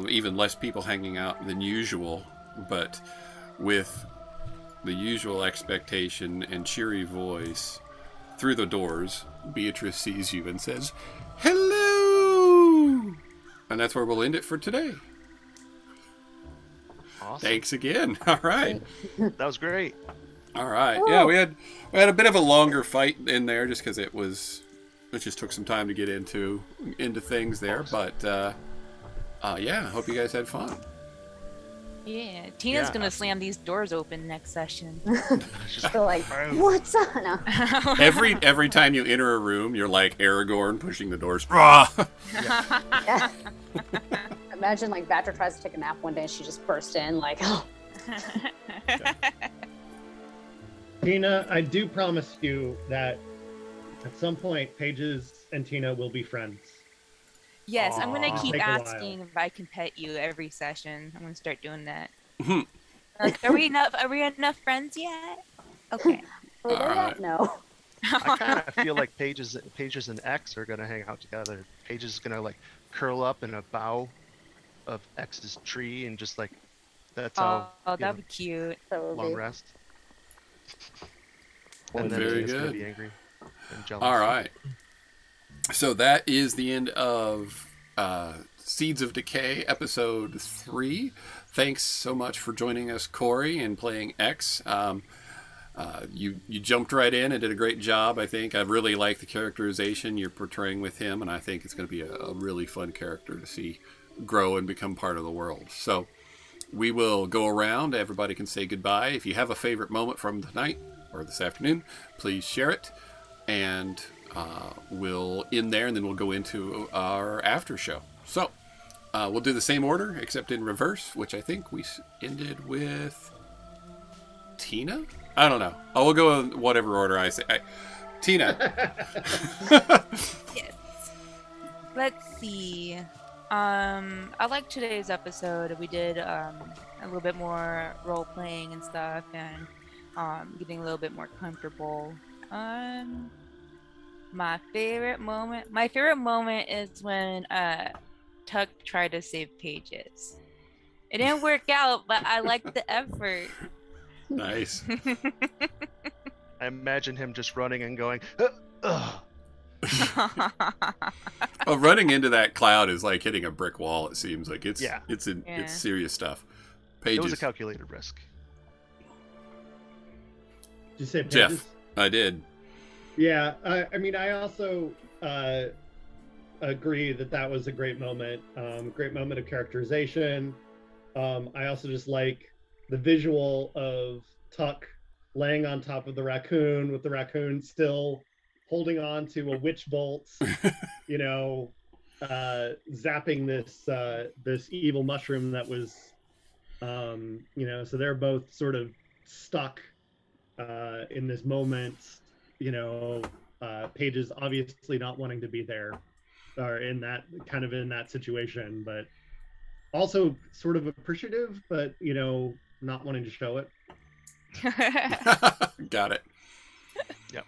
even less people hanging out than usual, but with the usual expectation and cheery voice through the doors, Beatrice sees you and says, "Hello!" And that's where we'll end it for today. Awesome. Thanks again. All right. That was great. All right. Yeah, we had a bit of a longer fight in there just because it just took some time to get into things there. But yeah, hope you guys had fun. Yeah, Tina's Yeah. gonna slam these doors open next session. They're like, what's on? No. Every time you enter a room, you're like Aragorn pushing the doors. Rah! Yeah. Imagine like Badger tries to take a nap one day and she just bursts in like, oh. Tina, I do promise you that at some point, Pages and Tina will be friends. Yes, I'm gonna Aw. keep Take a while. asking if I can pet you every session. I'm gonna start doing that. Mhm. Like, are we enough friends yet? Okay. Oh, All right. No. I kind of feel like Pages and X are gonna hang out together. Pages is gonna like curl up in a bough of X's tree and just like that's how Oh, you that'd know, be cute. That would long be. rest. Well, And then very Tina's gonna good. be angry and jealous. All right. So that is the end of Seeds of Decay, episode 3. Thanks so much for joining us, Corey, and playing X. You jumped right in and did a great job, I think. I really like the characterization you're portraying with him, and I think it's going to be a really fun character to see grow and become part of the world. So we will go around. Everybody can say goodbye. If you have a favorite moment from tonight or this afternoon, please share it. And we'll end there, and then we'll go into our after show. So we'll do the same order, except in reverse, which I think we ended with Tina? I don't know. I will go in whatever order I say. Tina. Yes. Let's see. I like today's episode. We did a little bit more role playing and stuff, and getting a little bit more comfortable. My favorite moment is when Tuck tried to save Pages. It didn't work out, but I liked the effort. Nice. I imagine him just running and going, ugh. Well, running into that cloud is like hitting a brick wall. It seems like it's Yeah. it's serious stuff. It Pages. was a calculated risk. Did you say Pages? Jeff, I did. Yeah, I mean, I also agree that was a great moment. Great moment of characterization. I also just like the visual of Tuck laying on top of the raccoon with the raccoon still holding on to a witch bolt, you know, zapping this evil mushroom that was, you know, so they're both sort of stuck in this moment, you know, Pages obviously not wanting to be there or in that situation, but also sort of appreciative, but, you know, not wanting to show it. Got it. Yep.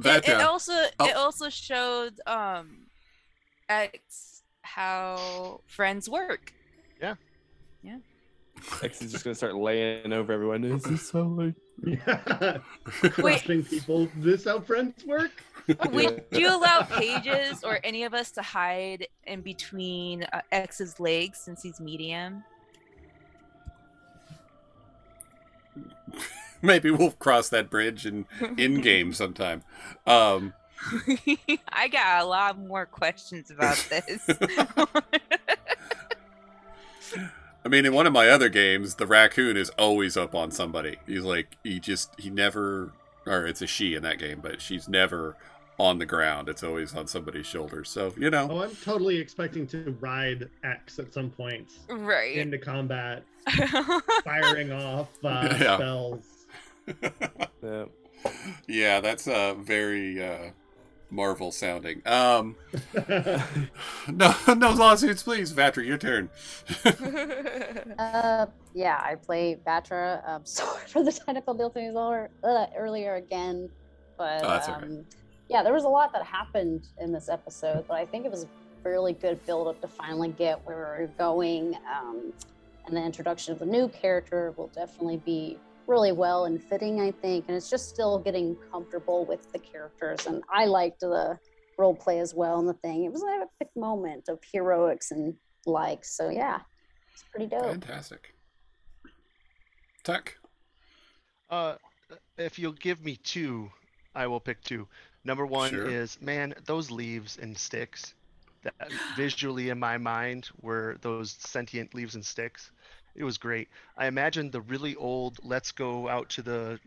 It also showed X how friends work. Yeah. Yeah. X is just gonna start laying over everyone. This is so like Yeah. Crushing people. This how friends work? Would you allow Pages or any of us to hide in between X's legs since he's medium? Maybe we'll cross that bridge in game sometime. I got a lot more questions about this. I mean, in one of my other games, the raccoon is always up on somebody. He's like, he never, or it's a she in that game, but she's never on the ground. It's always on somebody's shoulders. So, you know. Oh, I'm totally expecting to ride X at some point. Right. Into combat, firing off spells. yeah. Yeah, that's very Marvel sounding. No lawsuits, please. Vatra, your turn. Yeah, I play Batra. Sorry for the technical difficulties earlier again, but that's okay. Yeah, there was a lot that happened in this episode, but I think it was a really good build-up to finally get where we're going, and the introduction of the new character will definitely be really well and fitting, I think, and it's just still getting comfortable with the characters, and I liked the role play as well in the thing. It was an epic moment of heroics and so yeah, it's pretty dope. Fantastic. Tuck. If you'll give me two, I will pick two. Number one is, man, those leaves and sticks that visually in my mind were those sentient leaves and sticks. It was great. I imagined the really old "Let's go out to the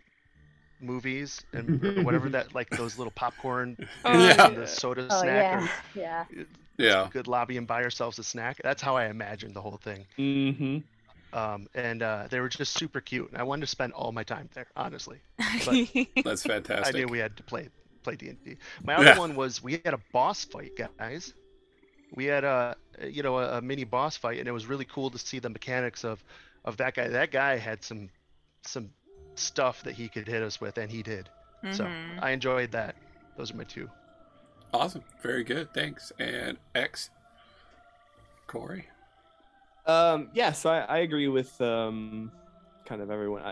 movies" and or whatever that, like those little popcorn and the soda snack. Yeah. Good lobby and buy ourselves a snack. That's how I imagined the whole thing. Mm-hmm. And they were just super cute. And I wanted to spend all my time there, honestly. But that's fantastic. I knew we had to play D&D. My other one was we had a boss fight, guys. We had a mini boss fight, and it was really cool to see the mechanics of that guy. That guy had some stuff that he could hit us with, and he did. Mm-hmm. So I enjoyed that. Those are my two. Awesome. Very good. Thanks. And X. Corey. Yeah, so I agree with kind of everyone.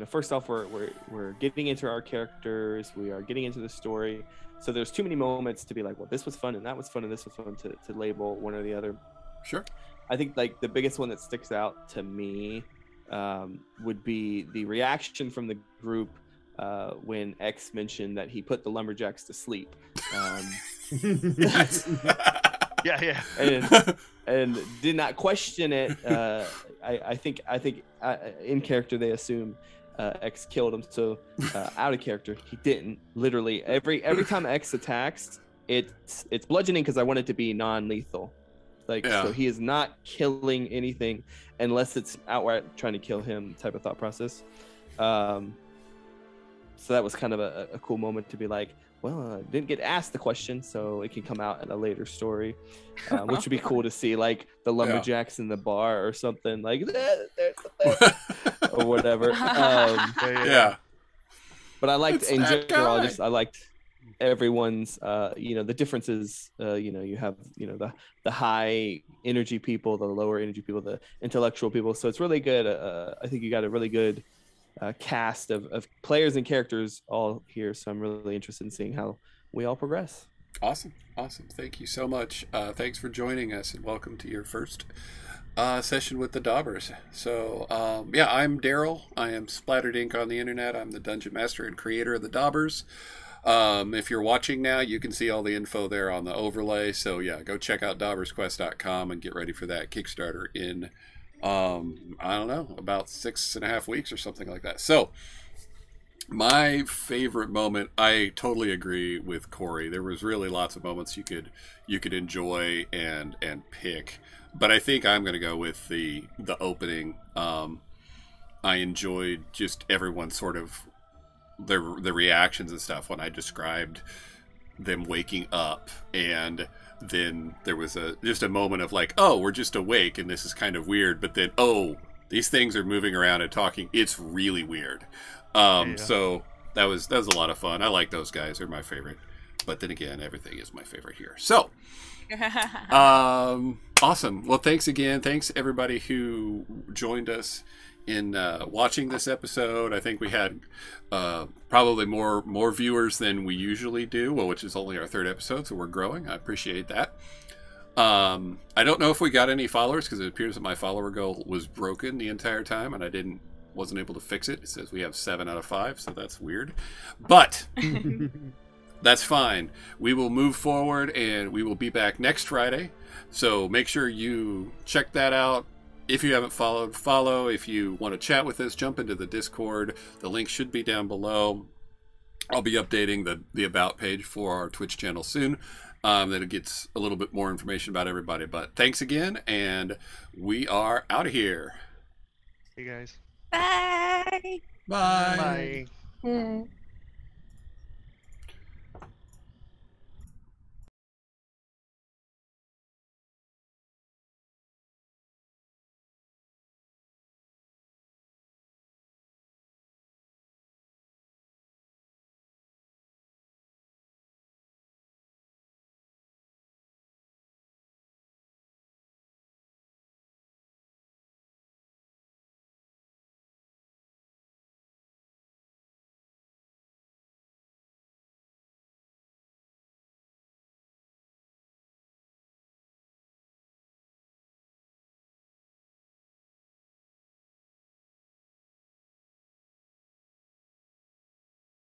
First off, we're getting into our characters. We are getting into the story. So there's too many moments to be like, well, this was fun and that was fun and this was fun to label one or the other. Sure. I think like the biggest one that sticks out to me would be the reaction from the group when X mentioned that he put the lumberjacks to sleep. Yeah. And did not question it. I think in character they assume X killed him. So out of character, he didn't. Literally every time X attacks, it's bludgeoning because I want it to be non-lethal. So he is not killing anything unless it's outright trying to kill him type of thought process. So that was kind of a cool moment to be like, well, I didn't get asked the question, so it can come out in a later story, which would be cool to see, like the lumberjacks in the bar or something, like or whatever. But I liked in general. I liked everyone's the differences. You have the high energy people, the lower energy people, the intellectual people. So it's really good. I think you got a really good cast of players and characters all here. So I'm really interested in seeing how we all progress. Awesome. Thank you so much. Thanks for joining us, and welcome to your first session with the Dobbers. So, I'm Daryl. I am Splattered Ink on the internet. I'm the Dungeon Master and creator of the Dobbers. If you're watching now, you can see all the info there on the overlay. So, yeah, go check out dobbersquest.com and get ready for that Kickstarter in, I don't know, about 6.5 weeks or something like that. So, my favorite moment, I totally agree with Corey. There was really lots of moments you could enjoy and pick. But I think I'm going to go with the opening. I enjoyed just everyone sort of the reactions and stuff when I described them waking up, and then there was just a moment of like, oh, we're just awake and this is kind of weird, but then these things are moving around and talking. It's really weird. So that was a lot of fun. I like those guys. They're my favorite. But then again, everything is my favorite here. So awesome. Well, thanks again. Thanks everybody who joined us in watching this episode. I think we had probably more viewers than we usually do, which is only our 3rd episode, so we're growing. I appreciate that. I don't know if we got any followers, because it appears that my follower goal was broken the entire time, and I wasn't able to fix it. It says we have 7 out of 5, so that's weird. But that's fine. We will move forward, and we will be back next Friday. So make sure you check that out. If you haven't followed, follow. If you want to chat with us, jump into the Discord. The link should be down below. I'll be updating the About page for our Twitch channel soon. That it gets a little bit more information about everybody. But thanks again, and we are out of here. Hey, guys. Bye. Bye. Bye. Hmm.